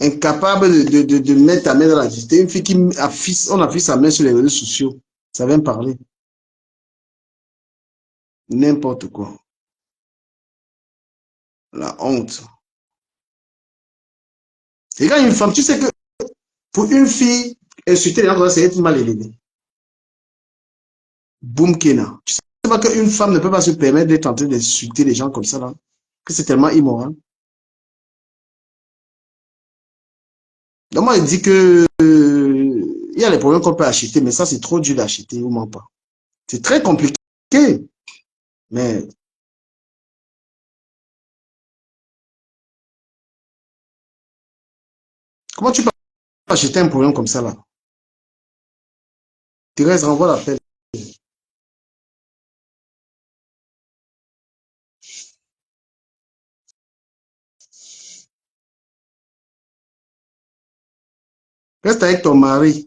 incapable de mettre ta main dans la justice. Une fille qui affiche, on affiche sa main sur les réseaux sociaux. Ça vient parler. N'importe quoi. La honte. Et quand une femme, tu sais que pour une fille, insulter les gens, c'est être mal élevé. Boum Kena. Tu sais pas qu'une femme ne peut pas se permettre d'être en train d'insulter les gens comme ça, là. Que c'est tellement immoral. Donc moi, il dit que il y a les problèmes qu'on peut acheter, mais ça, c'est trop dur d'acheter, ou pas. C'est très compliqué. Mais Comment tu peux acheter un problème comme ça là? Thérèse, renvoie l'appel. Reste avec ton mari.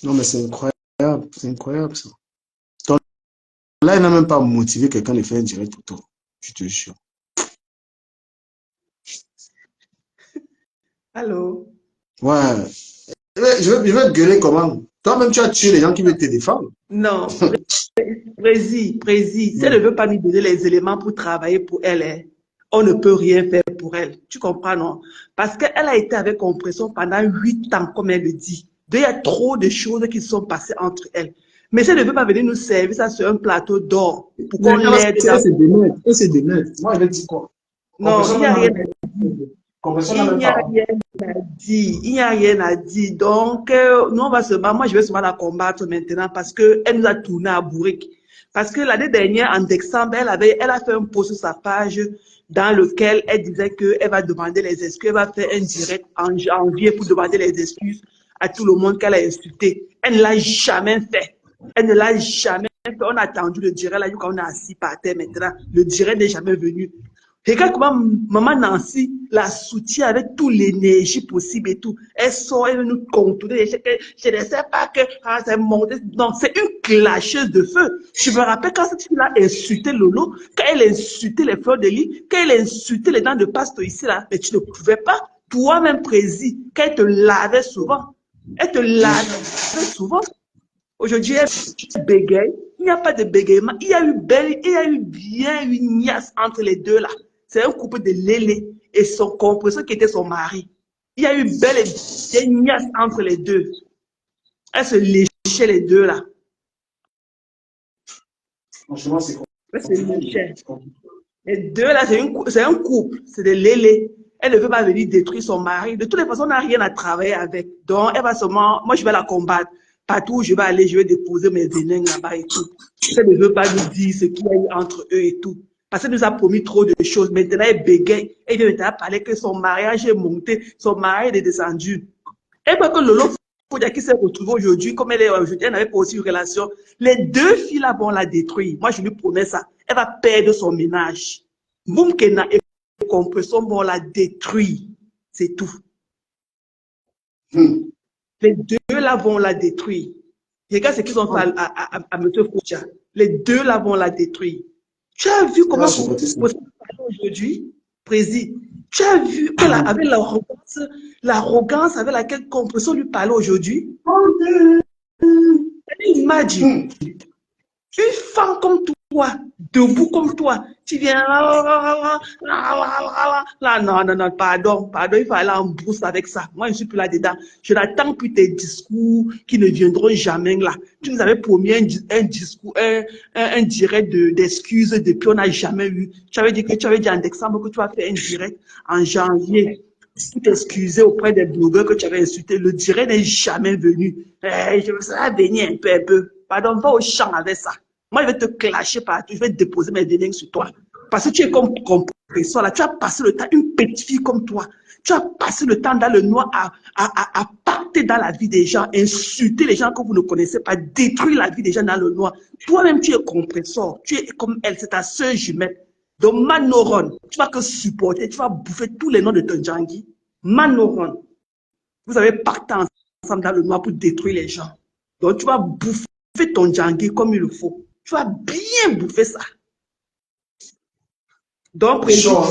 Non, mais c'est incroyable. C'est incroyable ça. Donc, là, il n'a même pas motivé quelqu'un de faire un direct pour toi. Je te jure. Allô? Ouais. Je vais te gueuler comment? Toi-même, tu as tué les gens qui veulent te défendre. Non, Prési, si elle ne veut pas nous donner les éléments pour travailler pour elle, hein, on ne peut rien faire pour elle. Tu comprends, non? Parce qu'elle a été avec Compression pendant 8 ans, comme elle le dit. Donc, il y a trop de choses qui sont passées entre elles. Mais si elle ne veut pas venir nous servir ça sur un plateau d'or pour qu'on l'aide dans... Elle se démerde. Moi, je vais dire quoi? Non, il n'y a rien à Compression n'a Il même n'y a pas. rien à dire. Il n'y a rien à dire. Donc, nous, on va se battre. Moi, je vais seulement la combattre maintenant parce qu'elle nous a tourné à bourrique. Parce que l'année dernière, en décembre, elle a fait un post sur sa page dans lequel elle disait qu'elle va demander les excuses. Elle va faire un direct en janvier pour demander les excuses à tout le monde qu'elle a insulté. Elle ne l'a jamais fait. Elle ne l'a jamais fait. On a attendu le direct là, quand on est assis par terre maintenant. Le direct n'est jamais venu. Regarde comment maman Nancy la soutient avec toute l'énergie possible et tout. Elle sort, elle veut nous contourner. Je ne sais pas que c'est monté. Non, c'est une clasheuse de feu. Je me rappelle quand cette fille-là a insulté Lolo, quand elle a insulté les fleurs de lit, quand elle a insulté les dents de pasto ici, là, mais tu ne pouvais pas, toi-même, Prési, quand elle te lavait souvent. Elle te lavait souvent. Aujourd'hui, elle bégaye. Il n'y a pas de bégaiement. Il y a eu bien une niasse entre les deux là. C'est un couple de Lélé et son compresseur qui était son mari. Il y a eu belle et bien une niasse entre les deux. Elle se léchait les deux là. Franchement, c'est Elle se compliqué. léchait. Les deux là, c'est un couple. C'est des Lélé. Elle ne veut pas venir détruire son mari. De toutes les façons, on n'a rien à travailler avec. Donc, elle va seulement, moi, je vais la combattre. Partout où je vais aller, je vais déposer mes vénins là-bas et tout. Elle ne veut pas nous dire ce qu'il y a eu entre eux et tout. Parce qu'elle nous a promis trop de choses. Maintenant, elle bégaye. Elle vient maintenant parler que son mariage est monté, son mariage est descendu. Et parce que Lolo Fodia qui s'est retrouvée aujourd'hui, comme elle est aujourd'hui, elle n'avait pas aussi une relation. Les deux filles là vont la détruire. Moi, je lui promets ça. Elle va perdre son ménage. Boum Kena et Compression vont la détruire. C'est tout. Les deux là vont la détruire. Regarde ce qu'ils ont fait à M. Fodia. Les deux là vont la détruire. Tu as vu comment aujourd'hui, Président, tu as vu qu'elle avait l'arrogance avec laquelle Compression lui parlait aujourd'hui. Imagine, une femme comme toi, debout comme toi, tu viens là, non, pardon, il faut aller en brousse avec ça. Moi, je ne suis plus là-dedans. Je n'attends plus tes discours qui ne viendront jamais là. Tu nous avais promis un discours, un direct d'excuses depuis, on n'a jamais eu. Tu avais dit en décembre que tu vas faire un direct en janvier pour t'excuser auprès des blogueurs que tu avais insultés. Le direct n'est jamais venu. Je me serais venir un peu. Pardon, va au champ avec ça. Moi, je vais te clasher partout. Je vais déposer mes vénins sur toi. Parce que tu es comme Compression là. Tu as passé le temps, une petite fille comme toi. Tu as passé le temps dans le noir à partir dans la vie des gens, insulter les gens que vous ne connaissez pas, détruire la vie des gens dans le noir. Toi-même, tu es Compression. Tu es comme elle, c'est ta sœur jumelle. Donc, Manoron, tu vas que supporter, tu vas bouffer tous les noms de ton Djangui. Manoron, vous avez parté ensemble dans le noir pour détruire les gens. Donc, tu vas bouffer ton Djangui comme il le faut. Tu vas bien bouffer ça. Donc, Président,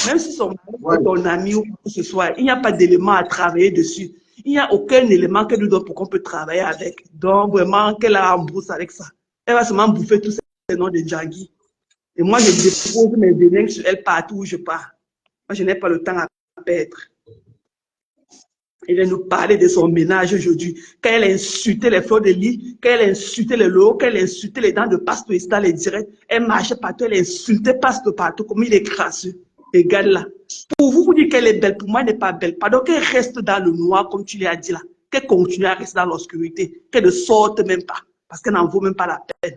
même si son mari est ton ami ou quoi que ce soit, il n'y a pas d'élément à travailler dessus. Il n'y a aucun élément qu'elle nous donne pour qu'on peut travailler avec. Donc, vraiment, qu'elle a en brousse avec ça. Elle va seulement bouffer tous ces noms de Djangui. Et moi, je dépose mes vénins sur elle partout où je pars. Moi, je n'ai pas le temps à perdre. Il vient nous parler de son ménage aujourd'hui. Quand elle insultait les fleurs de lit, quand elle insultait les lots, quand elle insultait les dents de Pasteur Ista, les directs, elle marchait partout, elle insultait Pasteur partout, comme il est crasseux. Regarde là. Pour vous, vous dites qu'elle est belle, pour moi, elle n'est pas belle. Pardon, qu'elle reste dans le noir, comme tu l'as dit là. Qu'elle continue à rester dans l'obscurité. Qu'elle ne sorte même pas. Parce qu'elle n'en vaut même pas la peine.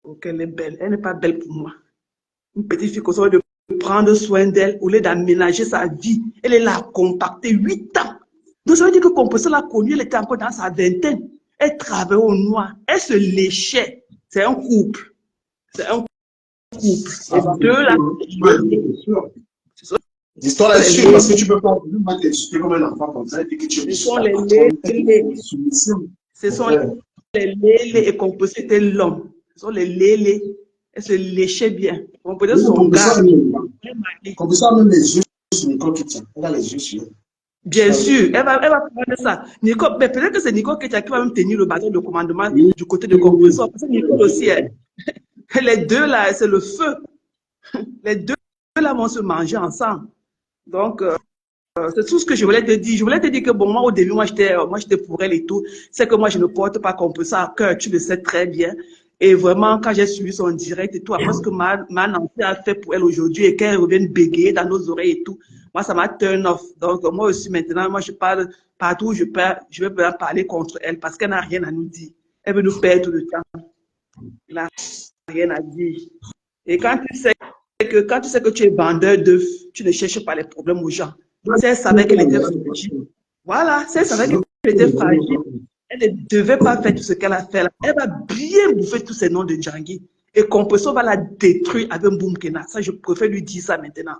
Donc, elle est belle. Elle n'est pas belle pour moi. Une petite fille qu'on de prendre soin d'elle au lieu d'aménager sa vie. Elle est là, compactée, 8 ans. Donc, ça veut dire que Composer l'a connue, elle était encore dans sa vingtaine. Elle travaillait au noir. Elle se léchait. C'est un couple. C'est un couple. Et deux, là, l'histoire est sûre parce que tu peux pas t'expliquer comme un enfant comme ça et puis que tu ce sont les lélés. Ce sont les lélés et Composer était l'homme. Ce sont les lélés. Elle se léchait bien. On peut dire son gars. Composer a même les yeux sur Nicole Ketia. Elle a les yeux sur elle. Bien sûr, elle va prendre ça. Nicole, mais peut-être que c'est Nicole Ketia qui va même tenir le bâton de commandement du côté de Composer. Parce que Nicole aussi, les deux là, c'est le feu. Les deux là vont se manger ensemble. Donc, c'est tout ce que je voulais te dire. Je voulais te dire que bon, moi au début, moi j'étais pour elle et tout. C'est que moi je ne porte pas Composer à cœur, tu le sais très bien. Et vraiment, quand j'ai suivi son direct et tout, après ce que ma Nancy a fait pour elle aujourd'hui et qu'elle revienne bégayer dans nos oreilles et tout, moi, ça m'a turn off. Donc, moi aussi, maintenant, moi, je parle partout où je vais parler contre elle parce qu'elle n'a rien à nous dire. Elle veut nous perdre tout le temps. Elle n'a rien à dire. Et quand tu sais que tu es vendeur d'œufs, tu ne cherches pas les problèmes aux gens. Si elle savait qu'elle était fragile, voilà, si elle savait qu'elle était fragile, elle ne devait pas faire tout ce qu'elle a fait là. Elle va bien bouffer tous ces noms de Djangui. Et Composer va la détruire avec Mboumkena. Ça, je préfère lui dire ça maintenant.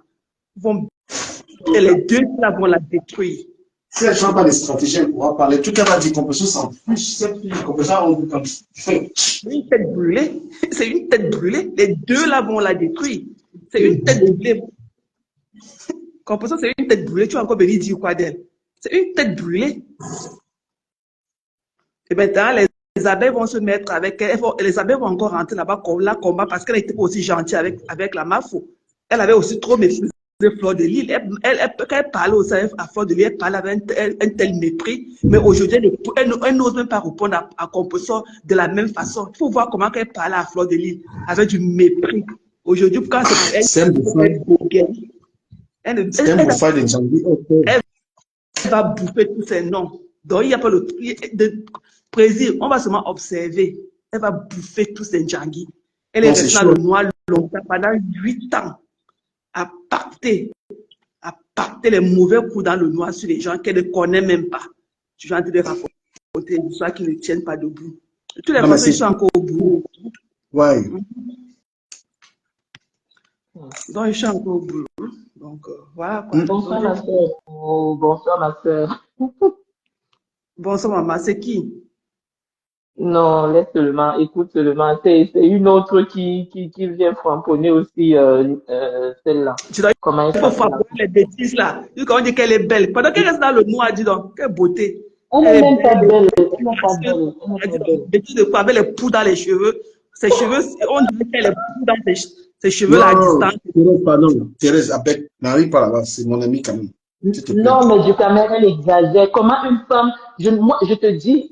Et les deux là vont la détruire. Si elle ne change pas de stratégie, elle pourra parler. Tout qu'elle va dire, Composer s'en fiche. Composer on veut comme ça. C'est une tête brûlée. C'est une tête brûlée. Les deux là vont la détruire. C'est une tête brûlée. Composer, c'est une tête brûlée. Tu vas encore venir dire quoi d'elle? C'est une tête brûlée. Et maintenant, les abeilles vont se mettre avec elle. Les abeilles vont encore rentrer là-bas, la combat, parce qu'elle n'était pas aussi gentille avec la Mafo. Elle avait aussi trop méprisé Fleur de Lille. Quand elle parlait aussi à Fleur de Lille, elle parlait avec un tel mépris. Mais aujourd'hui, elle n'ose même pas répondre à Composer de la même façon. Il faut voir comment elle parlait à Fleur de Lille, avec du mépris. Aujourd'hui, quand elle va bouffer tous ses noms. Donc, il n'y a pas de plaisir. On va seulement observer. Elle va bouffer tous ses Djangui. Elle est restée dans le noir longtemps, pendant 8 ans, à pacter les mauvais coups dans le noir sur les gens qu'elle ne connaît même pas. Tu vas en train de raconter des histoires qui ne tiennent pas debout. De toutes les façons, ils sont encore au boulot. Ouais. Donc, ils sont encore au boulot. Donc, voilà. Quoi. Bonsoir, ma soeur. Oh, bonsoir, ma soeur. Bonsoir, maman. C'est qui? Non, laisse seulement, écoute seulement. C'est une autre qui vient framponner aussi, celle-là. Tu dois Comment elle framponner les bêtises là. Quand on dit qu'elle est belle. Pendant qu'elle reste dans le noir, dis donc, quelle beauté. Elle n'est même pas belle. Elle n'est pas belle. Elle n'est pas belle. Bêtise de quoi? Avec les poux dans les cheveux. Ses cheveux, on dirait qu'elle est poux dans ses cheveux là, à distance. Thérèse, pardon. Thérèse, avec, n'arrive pas là-bas. C'est mon ami quand même. Non, mais du quand même, elle exagère. Comment une femme, moi, je te dis,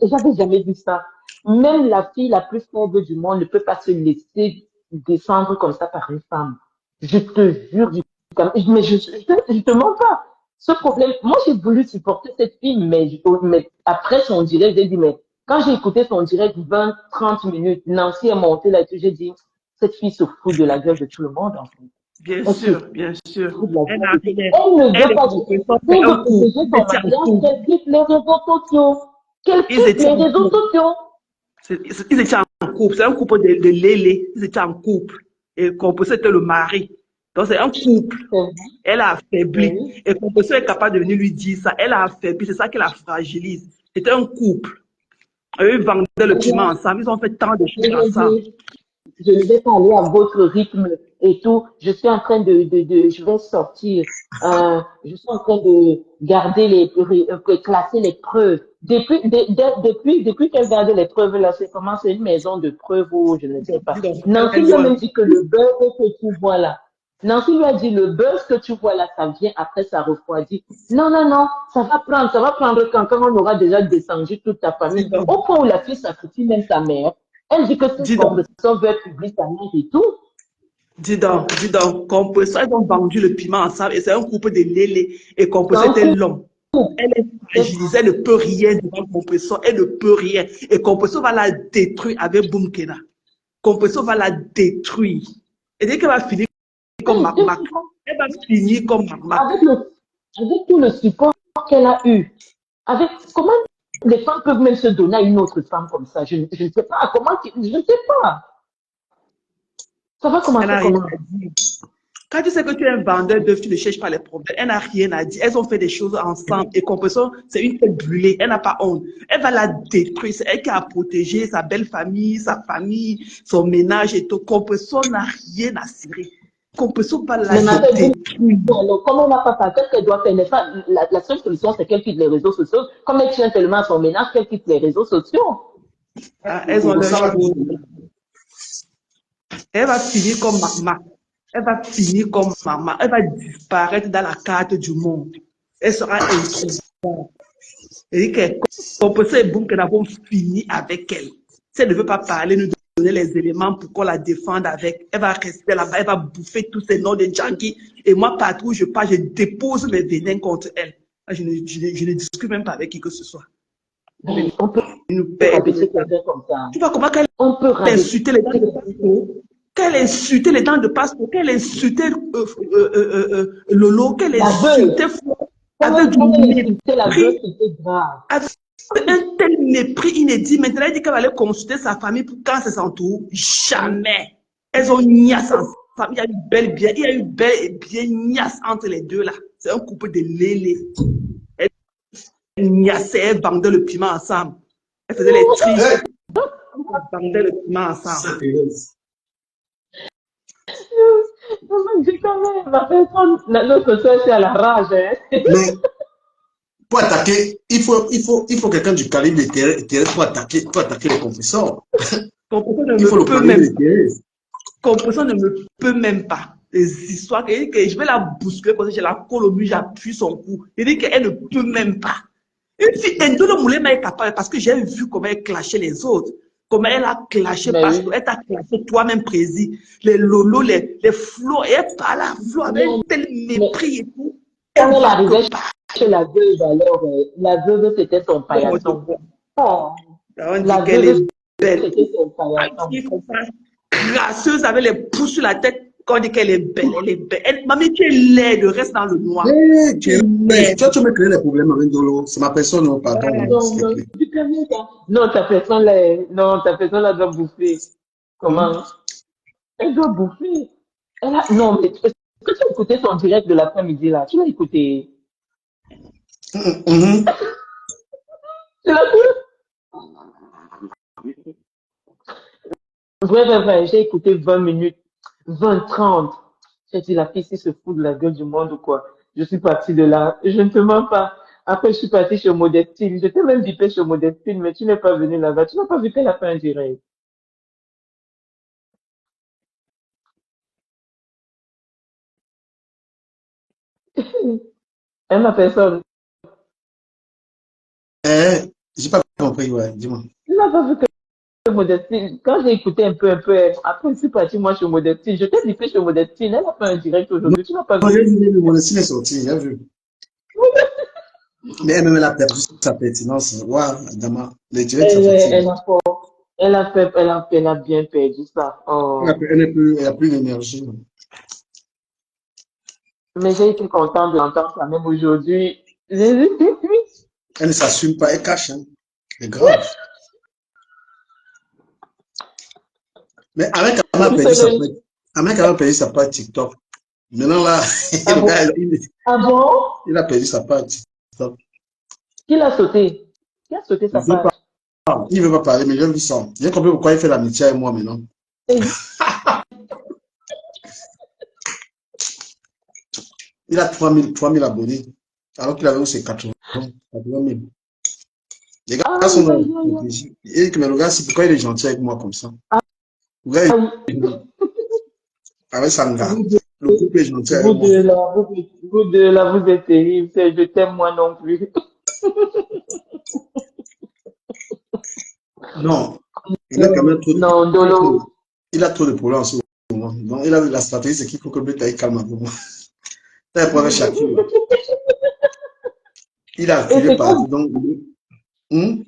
j'avais jamais vu ça. Même la fille la plus faible du monde ne peut pas se laisser descendre comme ça par une femme. Je te jure, mais je te mens pas. Ce problème, moi, j'ai voulu supporter cette fille, mais après son direct, j'ai dit, mais quand j'ai écouté son direct 20, 30 minutes, Nancy est montée là-dessus, j'ai dit, cette fille se fout de la gueule de tout le monde, en fait. Bien sûr, bien sûr. Elle ne veut pas protéger son mariage, qu'elle quitte les réseaux sociaux. Qu'elle quitte les réseaux sociaux. Ils étaient en couple, c'est un couple de lélé. Ils étaient en couple. Et Composer était le mari. Donc c'est un couple. Elle a affaibli. Et Composer est capable de venir lui dire ça. Elle a affaibli, c'est ça qui la fragilise. C'était un couple. Eux vendaient le piment ensemble. Ils ont fait tant de choses ensemble. Je ne vais pas aller à votre rythme et tout. Je suis en train je vais sortir. Je suis en train de garder classer les preuves. Depuis qu'elle garde les preuves, là, c'est une maison de preuves où je ne sais pas. Nancy m'a même dit que le beurre que tu vois là, Nancy lui a dit, le buzz que tu vois là, ça vient après, ça refroidit. Non, non, non, ça va prendre quand on aura déjà descendu toute ta Dis famille. donc, Au point où la fille sacrifie même sa mère. Elle dit que cette dis donc, compression veut publier sa mère et tout. dis donc, Compressor, ils ont vendu le piment ensemble et c'est un couple de lélé. Et C'est Compressor un était coup. l'homme. Elle est fragilisée, elle ne peut rien devant Compressor, elle ne peut rien. Et Compressor va la détruire avec Boumkena. Compressor va la détruire. Et dès qu'elle va finir comme Marmac, elle va finir comme Marmac. Avec tout le support qu'elle a eu, avec comment les femmes peuvent même se donner à une autre femme comme ça, je ne sais pas. Je ne sais pas. Ça va Elle commencer n'a rien comment? à dire. Quand tu sais que tu es un vendeur d'œufs, tu ne cherches pas les problèmes. Elle n'a rien à dire. Elles ont fait des choses ensemble. Et Compressor, c'est une tête brûlée. Elle n'a pas honte. Elle va la détruire. C'est elle qui a protégé sa belle famille, sa famille, son ménage et tout. Compressor n'a rien à cirer. Compressor va la Mais ma tête détruire. alors, comme elle n'a pas fait, qu'est-ce qu'elle doit faire? La seule solution, c'est qu'elle quitte les réseaux sociaux. Comme elle tient tellement à son ménage, qu'elle quitte les réseaux sociaux. Ah, elles ont leur chose. Elle va finir comme maman. Elle va finir comme maman. Elle va disparaître dans la carte du monde. Elle sera introuvable. Et que Compressor et Boumkena vont finir avec elle. Si elle ne veut pas parler, nous donner les éléments pour qu'on la défende avec. Elle va rester là-bas, elle va bouffer tous ces noms de junkies. Et moi, partout où je pars, je dépose mes venins contre elle. Je ne discute même pas avec qui que ce soit. Mais on peut Une paix. rabaisser quelqu'un comme ça. Tu vois comment qu'elle On peut a rabaisser insulté les dents de Pasco, qu'elle a insulté les dents de Pasco, qu'elle a insulté Lolo, qu'elle a la veuve. insulté avec du Quand elle insultait la veuve, mépris, c'était grave. avec un tel mépris inédit. Maintenant, elle dit qu'elle va aller consulter sa famille pour quand c'est son tour. Jamais. Elles ont niasse ensemble. Il y a eu belle bien, il y a eu belle et bien niasse entre les deux là. C'est un couple de lélés. Elles niassaient, elles vendaient le piment ensemble. Elles faisaient les tristes, elles vendaient le piment ensemble. J'ai quand même, ma personne, l'autre soeur, c'est à la rage. Hein. Mais pour attaquer, il faut quelqu'un du calibre de terrain pour attaquer les confesseurs. Compressor ne Il faut me le peut calibre même de pas. terrain. Compressor ne me peut même pas. Les histoires, que je vais la bousculer comme ça, je la colle au mur, j'appuie son cou. Il dit qu'elle ne peut même pas. Une fille, Ndolo Moulema est capable parce que j'ai vu comment elle clashait les autres. Comment elle a clashé Mais parce oui. qu'elle t'a clashé toi-même, Prési. Les lolos, les flots, et elle parle à flot avec un tel Mais mépris et tout. quand Elle elle va arrivait que pas. chez la veuve, alors, la veuve, c'était son paillasson. Oh, On dit la qu'elle veuve, est belle. c'était son paillasson. Comme ça, gracieuse avec les pouces sur la tête. Quand on dit qu'elle est belle, elle est belle. Mamie, tu es laide, reste dans le noir. Eh, Tu es laide. tu me créer des problèmes avec Dolo. C'est ma personne, non, pardon, Ouais. s'il te Non, plaît. tu connais ça. Non, ta personne, là, doit bouffer. Comment? Elle doit bouffer. Non, mais est-ce que tu as écouté son direct de l'après-midi, là? Tu l'as écouté? Mhm. Tu l'as écouté? Vrai, j'ai écouté 20 minutes, 20, 30. J'ai dit, la fille, si se fout de la gueule du monde ou quoi. Je suis partie de là. Je ne te mens pas. Après, je suis partie chez Modestine. J'étais même bipée chez Modestine, mais tu n'es pas venu là-bas. Tu n'as pas vu qu'elle a fait un direct. Elle m'a personne. Eh, j'ai pas compris, ouais, dis-moi. Tu n'as pas vu que Modestine. Quand j'ai écouté un peu, après, je suis partie, moi, chez Modestine. J'étais bipée chez Modestine. Elle a fait un direct Non, aujourd'hui. Tu n'as pas j'ai vu? dit, mon style est sorti, j'ai vu. Mais elle-même, elle a perdu sa pertinence. Waouh, Adama, les directs sont Elle, sortis. elle a pas. Elle a bien perdu ça. Oh. Elle a plus d'énergie. Mais j'ai été contente de l'entendre quand même aujourd'hui. Elle ne s'assume pas, elle cache, hein. C'est grave. Mais avec Ahmed a perdu sa page TikTok. Maintenant, là, Ah le bon? gars, Ah bon? il a perdu sa page TikTok. Qui l'a sauté? Qui a sauté Il sa veut page? pas, il veut pas parler, mais j'ai vu ça. J'ai compris pourquoi il fait l'amitié avec moi maintenant. Et- Il a 3000 abonnés, alors qu'il avait eu ses 80 000. Les gars Aïe, sont aïe, aïe, aïe. protégés. Et mais le gars, c'est pourquoi il est gentil avec moi comme ça. Le gars, Aïe. avec Sanga. Oui, le couple est gentil avec Vous moi. deux là, vous deux là, vous êtes terribles. Je t'aime moi non plus. Non, il a quand même trop, Non, Dolo. il a trop de problèmes en ce moment. Donc, il a la stratégie, c'est qu'il faut que le taille calme avec moi. T'as un problème Shakira. Il a Et activé c'est quoi, partout. Donc, hum,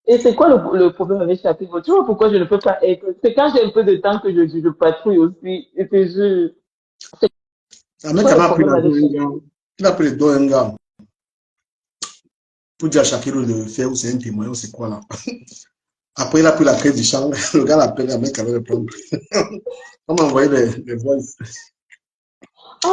et c'est quoi le problème avec Shakiro? Tu vois pourquoi je ne peux pas être. C'est quand j'ai un peu de temps que je patrouille aussi. Et que je. C'est un mec quoi qui le m'a pris problème la dos avec un Shakiro? gars. Il a pris le dos un gars pour dire à Shakira de faire ou c'est un témoin ou c'est quoi là. Après, il a pris la clé du champ. Le gars l'appelle, le mec avait le plan. On m'a envoyé des voices. Ah,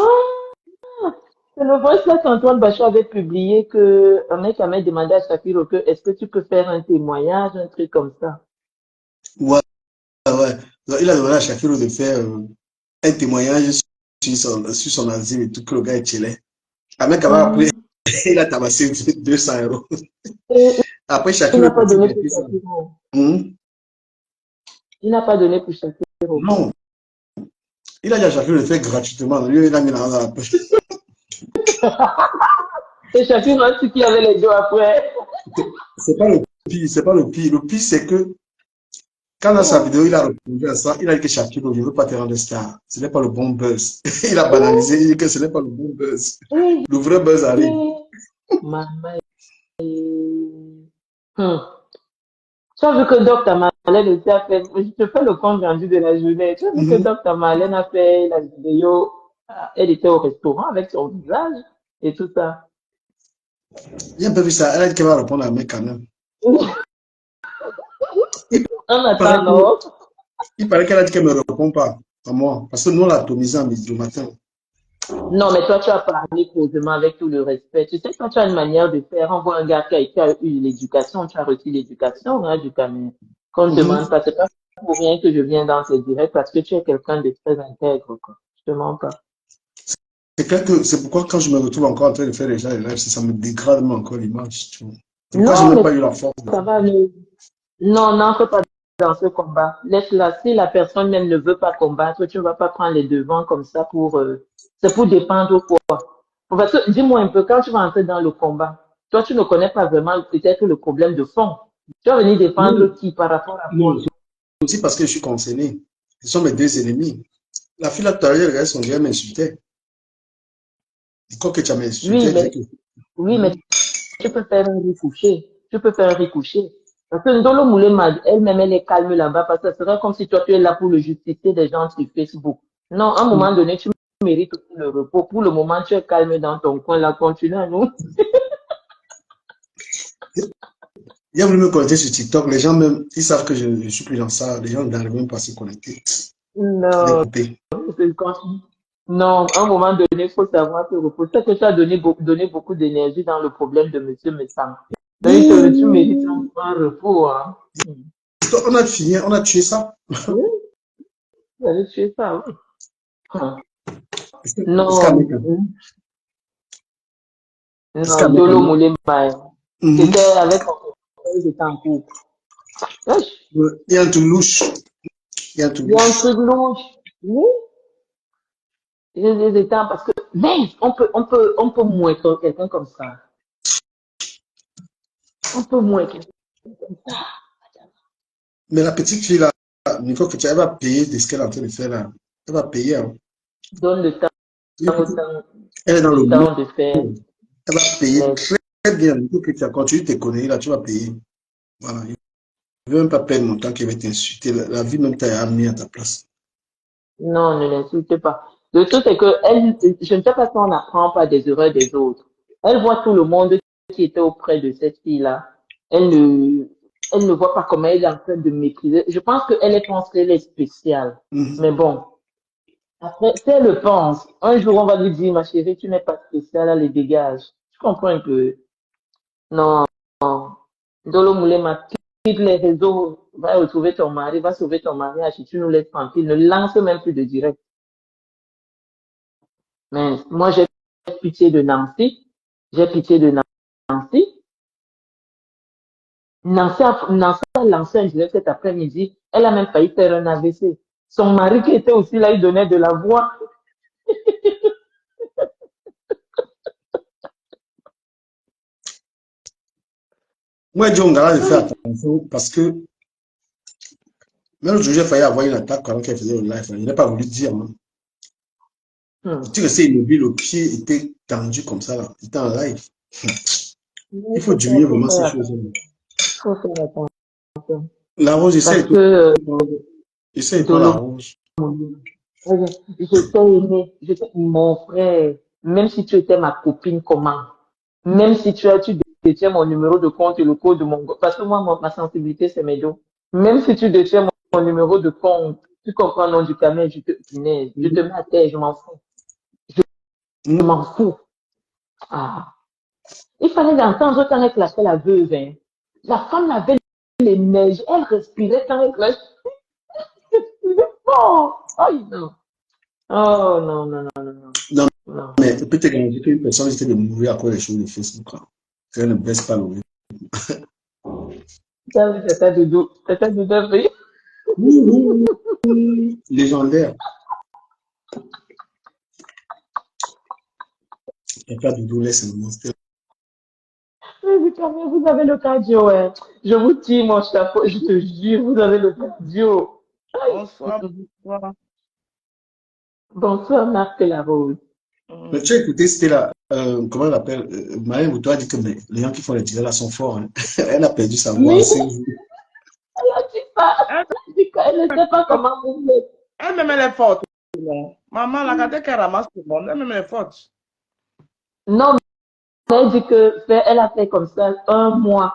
c'est le voice là qu'Antoine Bachot avait publié que un mec avait demandé à Shakiro que est-ce que tu peux faire un témoignage, un truc comme ça. Ouais, ouais. Donc, il a demandé à Shakira de faire un témoignage sur son asile et tout, que le gars est chillé. Le mec avait appelé, Mhm. il a tabassé 200 €. Et Après, il Shakira n'a est pas parti donné pour vérifier ça. Shakiro. Hum. Il n'a pas donné pour Shakiro. Non, il a dit à Shakira de le faire gratuitement. Lui, il a mis l'argent dans la poche. Et Shakiro a su qu'il avait les deux après. C'est pas le pire, c'est pas le pire. Le pire, c'est que quand dans sa vidéo, il a répondu à ça, il a dit que Shakira, je ne veux pas te rendre star. Ce n'est pas le bon buzz. Il a banalisé, il dit que ce n'est pas le bon buzz. Oui, Le vrai buzz arrive. oui. Maman. Hmm. Tu as vu que Dr. Marlène aussi a fait, je te fais le compte rendu de la journée. Tu as vu que Mhm. Dr. Marlène a fait la vidéo, elle était au restaurant avec son visage et tout ça. Il a un peu vu ça. Elle a dit qu'elle va répondre à un mec quand même. Il En paraît attendant, il paraît qu'elle a dit qu'elle ne me répond pas à moi. Parce que nous, on l'a atomisé à midi du matin. non, mais toi, tu as parlé posément avec tout le respect. Tu sais, quand tu as une manière de faire, on voit un gars qui a eu l'éducation, tu as reçu l'éducation, hein, du Cameroun. Qu'on ne Mhm. demande pas, c'est pas pour rien que je viens dans tes directs parce que tu es quelqu'un de très intègre, quoi. Je te mens pas. C'est clair que c'est pourquoi quand je me retrouve encore en train de faire les gens les lives, ça me dégrade même encore l'image. Tu vois. C'est pourquoi je n'ai Non, même mais pas eu la force de ça faire. va, non, n'entre pas dans ce combat. Laisse-la. Si la personne même ne veut pas combattre, tu ne vas pas prendre les devants comme ça pour, c'est pour dépendre quoi. Parce que, dis-moi un peu, quand tu vas entrer dans le combat, toi, tu ne connais pas vraiment peut-être le problème de fond. Tu vas venir défendre Non, qui par rapport à non, quoi? c'est aussi parce que je suis concerné. Ce sont mes deux ennemis. La fille là, tout à l'heure, elle regardait son gars, elle m'insultait. Et quand que tu as m'insulté, Oui, elle disait que. oui, mais Mhm. tu peux faire un ricochet. Tu peux faire un ricochet. Parce que Ndolo Moulema, elle-même, elle est calme là-bas parce que ce serait comme si toi, tu es là pour le justifier des gens sur Facebook. Non, à un moment donné, tu mérites aussi le repos. Pour le moment, tu es calme dans ton coin là, continue à nous. Il a voulu me connecter sur TikTok. Les gens même, ils savent que je suis plus dans ça. Les gens n'arrivent même pas à se connecter. Il est Non, coupé. c'est quand non, à un moment donné, il faut savoir se reposer. C'est que tu as donné beaucoup d'énergie dans le problème de Monsieur Messang. Donc, tu mérites un repos, hein. On a fini, on a tué ça. Oui, vous allez tuer ça, oui. Est-ce qu'à Non, est-ce non, qu'à Dolo Moulema, Mhm. c'était avec ils étaient en couple. Wesh, Il y a un truc louche. Il y a un truc il y a un louche. truc louche. Oui, ils étaient parce que, mais on peut moins que quelqu'un comme ça. On peut moins quelqu'un comme ça. Mais la petite fille là, Nico, que elle va payer de ce qu'elle est en train de faire là. Elle va payer. Hein. Donne le temps, Elle est dans le le monde. temps de faire Elle va payer les. très bien. Nico, que quand tu te connais là, tu vas payer. Voilà. Je ne veux même pas perdre mon temps qui va t'insulter. La vie même t'a amené à ta place. Non, ne l'insulte pas. Le truc est que elle, je ne sais pas si on n'apprend pas des erreurs des autres. Elle voit tout le monde qui était auprès de cette fille-là. Elle ne, elle ne voit pas comment elle est en train de maîtriser. Je pense qu'elle pense qu'elle est spéciale. Mhm. Mais bon, après, si elle le pense, un jour on va lui dire, ma chérie, tu n'es pas spéciale, elle les dégage. Tu comprends un peu? Non, Dolo Moulema, quitte les réseaux, va retrouver ton mari, va sauver ton mariage et tu nous laisses tranquille. Ne lance même plus de direct. Mais moi, j'ai pitié de Nancy. J'ai pitié de Nancy. Nancy a lancé un direct cet après-midi. Elle a même failli faire un AVC. Son mari qui était aussi là, il donnait de la voix. Moi, John Gala, je fais attention parce que même aujourd'hui, j'ai failli avoir une attaque pendant qu'elle faisait le live. Je n'ai pas voulu dire. Hein. Tu sais, c'est immobile, le pied était tendu comme ça, là. Il était en live. Il faut diminuer vraiment ces choses. Faut faire attention. La rose, Parce essaie que pas la Dolo, rose. je t'ai mon frère, même si tu étais ma copine, comment? Même si tu détiens mon numéro de compte et le code de mon, parce que moi, ma sensibilité, c'est mes dos. Même si tu détiens mon numéro de compte, tu comprends le nom du camion, punaise, je te mets à terre, je m'en fous. Je m'en fous. Ah. Il fallait l'entendre quand elle clashait la veuve, hein. La femme avait les neiges, elle respirait quand elle clashait. Oh, oh non. Oh non, non, non, non, non. Non, Non. mais peut-être qu'une personne essaie de mourir à cause des choses de Facebook. Là. Elle ne baisse pas le rythme. Ça, oui, c'est ta doudou. C'est ta doudou, oui. Légendaire. Et pas Doudou, laisse le monstre. Mais quand même, vous avez le cardio, ouais. Je vous dis, mon chapeau, je te jure, vous avez le cardio. Bonsoir, bonsoir. Bonsoir, Marc Larose. Mais tu as écouté, c'était là, comment elle appelle Marianne Boutou a dit que mais, les gens qui font les tirets là sont forts. Hein. Elle a perdu sa voix en Oui, 5 jours. elle a dit ça. Elle, Elle dit qu'elle ne sait pas comment vous faites. elle-même, elle est forte. Non. Maman, la quand qu'elle ramasse tout le monde, elle-même, elle est forte. Non, mais elle dit que elle a fait comme ça 1 mois,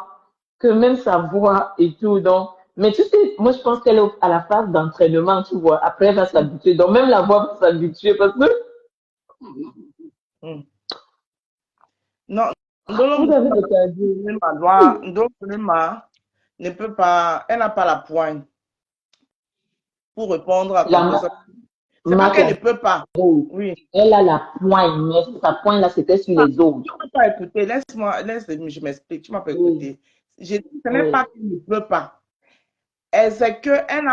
que même sa voix et tout, donc. Mais tu sais, moi je pense qu'elle est à la phase d'entraînement, tu vois. Après, elle va s'habituer. Donc même la voix va s'habituer parce que Hmm. Non, Ndolo vous avez le cardio. Moulema ne peut pas, elle n'a pas la poigne pour répondre à La compresseur. C'est pas Marc qu'elle ne peut pas. Larose, Oui. elle a la poigne, mais sa poigne là, c'était sur Ah, les autres. tu m'as pas écouté, je m'explique, tu m'as pas Oui, écouté. J'ai dit, ce n'est oui. pas qu'elle ne peut pas. C'est qu'elle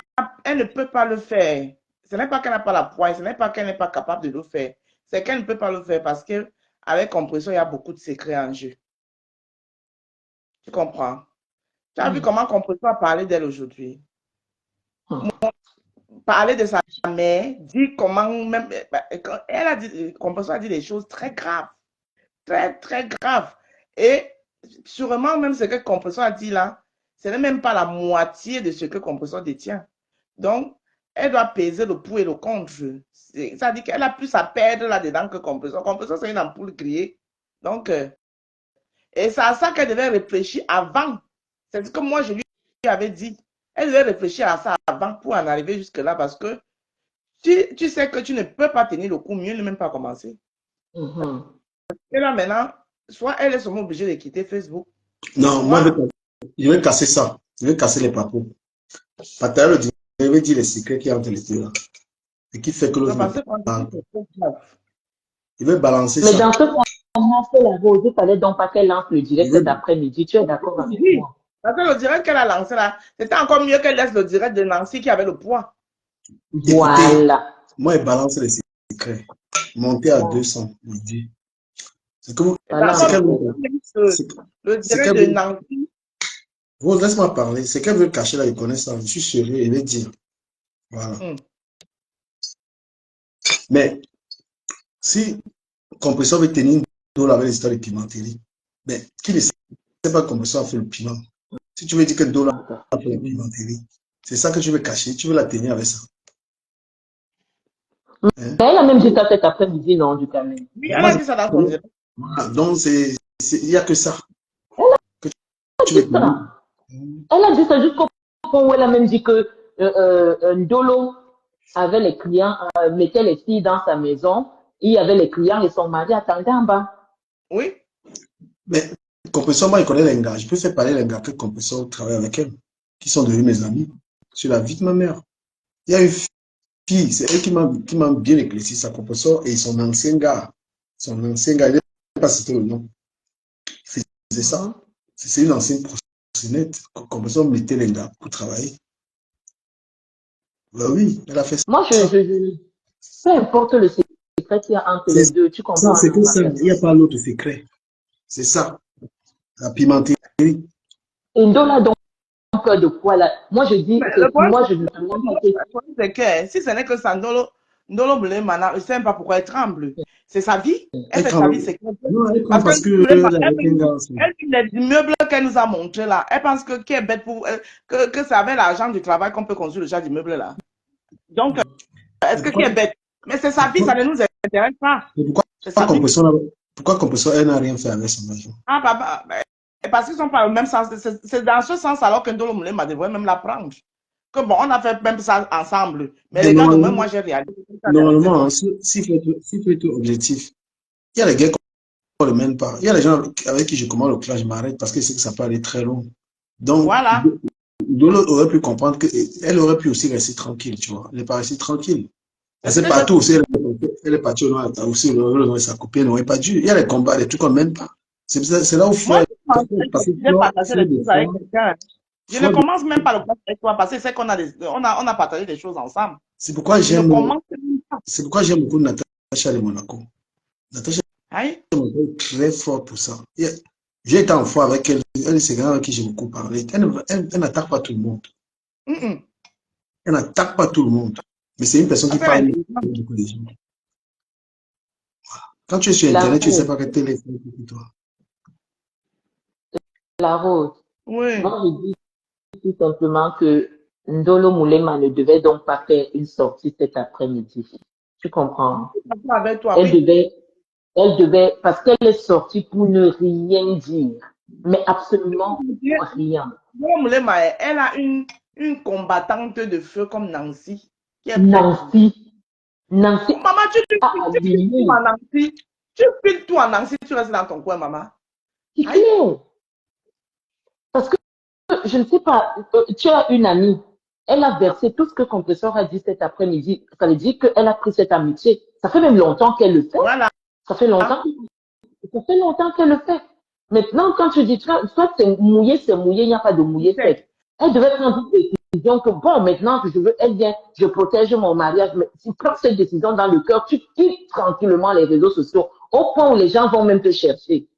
ne peut pas le faire. Ce n'est pas qu'elle n'a pas la poigne, ce n'est pas qu'elle n'est pas capable de le faire. C'est qu'elle ne peut pas le faire parce qu'avec compression, il y a beaucoup de secrets en jeu. Tu comprends? Tu as vu comment compression a parlé d'elle aujourd'hui? Parler de sa mère, dire comment même. Elle a dit, compression a dit des choses très graves. Très, très graves. Et sûrement, même ce que compression a dit là, ce n'est même pas la moitié de ce que compression détient. Donc, elle doit peser le pour et le contre. Ça dit qu'elle a plus à perdre là-dedans que compression. Compression, c'est une ampoule grillée. Donc, et c'est à ça qu'elle devait réfléchir avant. C'est ce que moi, je lui avais dit. Elle devait réfléchir à ça avant pour en arriver jusque-là parce que tu sais que tu ne peux pas tenir le coup, mieux ne même pas commencer. Et là, maintenant, soit elle est sûrement obligée de quitter Facebook. Non, moi, je vais casser ça. Je vais casser les papous. Pataïa, je vais dire les secrets qu'il y a entre les deux là. Et qui fait que l'autre ne parle. Je vais balancer Mais ça. dans ce format, c'est la rose. Il fallait donc pas qu'elle lance le direct cet après-midi. Tu es d'accord avec moi? Parce que le direct qu'elle a lancé là, c'était encore mieux qu'elle laisse le direct de Nancy qui avait le poids. Voilà. Moi, je balance les secrets. Monter à 200, je dis. C'est comme. Le direct de Nancy. Rose, laisse-moi parler. C'est qu'elle veut cacher là, il connaît ça. Je suis sérieux, il veut dire. Voilà. Mais si Compression veut tenir une dole avec les histoires de pimenterie, mais qui ne sait pas que Compression a fait le piment? Si tu veux dire que Dole a fait la pimenterie, c'est ça que tu veux cacher, tu veux la tenir avec ça. Hein? Elle a même dit ça cet après-midi, non, du camion. Oui, elle a dit ça dans son direct. Donc, il n'y a que ça. Elle a dit ça jusqu'au point où elle a même dit que Ndolo avait les clients, mettait les filles dans sa maison, il y avait les clients et son mari attendait en bas. Oui. Mais Compression, moi, il connaît les gars. Je peux faire parler les gars que Compression travaille avec elle, qui sont devenus mes amis, sur la vie de ma mère. Il y a une fille, c'est elle qui m'a bien éclairci sa Compression et son ancien gars. Son ancien gars, il n'est pas cité le nom. Il faisait ça. C'est une ancienne proxénète. Compression mettait les gars pour travailler. Ben oui, elle a fait ça. Moi, peu importe le secret qu'il y a entre les deux, tu comprends? C'est que ça, il n'y a pas l'autre secret. C'est ça, la pimenterie. Ndola donc peur de quoi là? Moi je dis, Mais le problème, moi je ne demande pas que c'est que si ce n'est que ça, Ndolo Blema, je ne sais même pas pourquoi elle tremble. C'est sa vie. Elle Elle fait sa tremble. vie, c'est qu'elle veut. Non, elle tremble Parce parce que que Ndolo Blema, elle est avec un gars aussi. elle dit les immeubles qu'elle nous a montrés là. Elle pense que qui est bête pour que c'est avec l'argent du travail qu'on peut construire le genre d'immeuble là. Donc, est-ce que qui est bête? Mais c'est sa vie, ça ne nous intéresse pas. Pourquoi C'est sa vie. Compression, elle n'a rien fait avec son argent? Ah, papa, parce qu'ils ne sont pas au même sens. C'est dans ce sens alors que Ndolo Blema devrait même l'apprendre. Que bon, on a fait même ça ensemble. Mais les gars, même moi, j'ai réalisé. Normalement, s'il faut être objectif, il y a les gars qu'on ne mène pas. Il y a les gens avec qui je commande le clash, je m'arrête parce que c'est que ça peut aller très loin. Donc, Voilà. Dolo aurait pu comprendre qu'elle aurait pu aussi rester tranquille, tu vois. Elle n'est pas restée tranquille. Elle Est-ce sait que partout aussi, elle est partie aussi, sa copine n'aurait pas dû. Il y a les combats, les trucs qu'on ne mène pas. C'est là où il faut. moi, je pensais que je vais partager des choses avec quelqu'un. Je ne commence même pas le clash avec toi parce que c'est qu'on a, on a partagé des choses ensemble. C'est pourquoi j'aime Je ne commence même pas. beaucoup Natacha de Monaco. Natacha Aïe. est très fort pour ça. J'ai été en fois avec elle, c'est quelqu'un avec qui j'ai beaucoup parlé. Elle n'attaque pas tout le monde. Mm-mm. Elle n'attaque pas tout le monde. Mais c'est une personne qui Après, parle beaucoup des gens. Quand tu es sur Internet, tu ne sais pas quelle télé est pour toi. la rose. oui. Moi je dis tout simplement que Ndolo Moulema ne devait donc pas faire une sortie cet après-midi. Tu comprends? Avec toi, Elle oui. devait, parce qu'elle est sortie pour ne rien dire. Mais absolument rien. Elle a une combattante de feu comme Nancy. Qui est Nancy. Nancy. Maman, tu files oui. tout en Nancy. Tu files tout en Nancy, tu restes dans ton coin, maman. C'est clair. Parce que, je ne sais pas, tu as une amie. Elle a versé tout ce que Compresseur a dit cet après-midi. Ça veut dire qu'elle a pris cette amitié. Ça fait même longtemps qu'elle le fait. Voilà. Ça fait longtemps qu'elle le fait. Maintenant, quand tu dis, soit c'est mouillé, il n'y a pas de mouillé sec. Elle devait prendre une décision que, bon, maintenant que je veux, elle vient, je protège mon mariage. Mais si tu prends cette décision dans le cœur, tu quittes tranquillement les réseaux sociaux, au point où les gens vont même te chercher.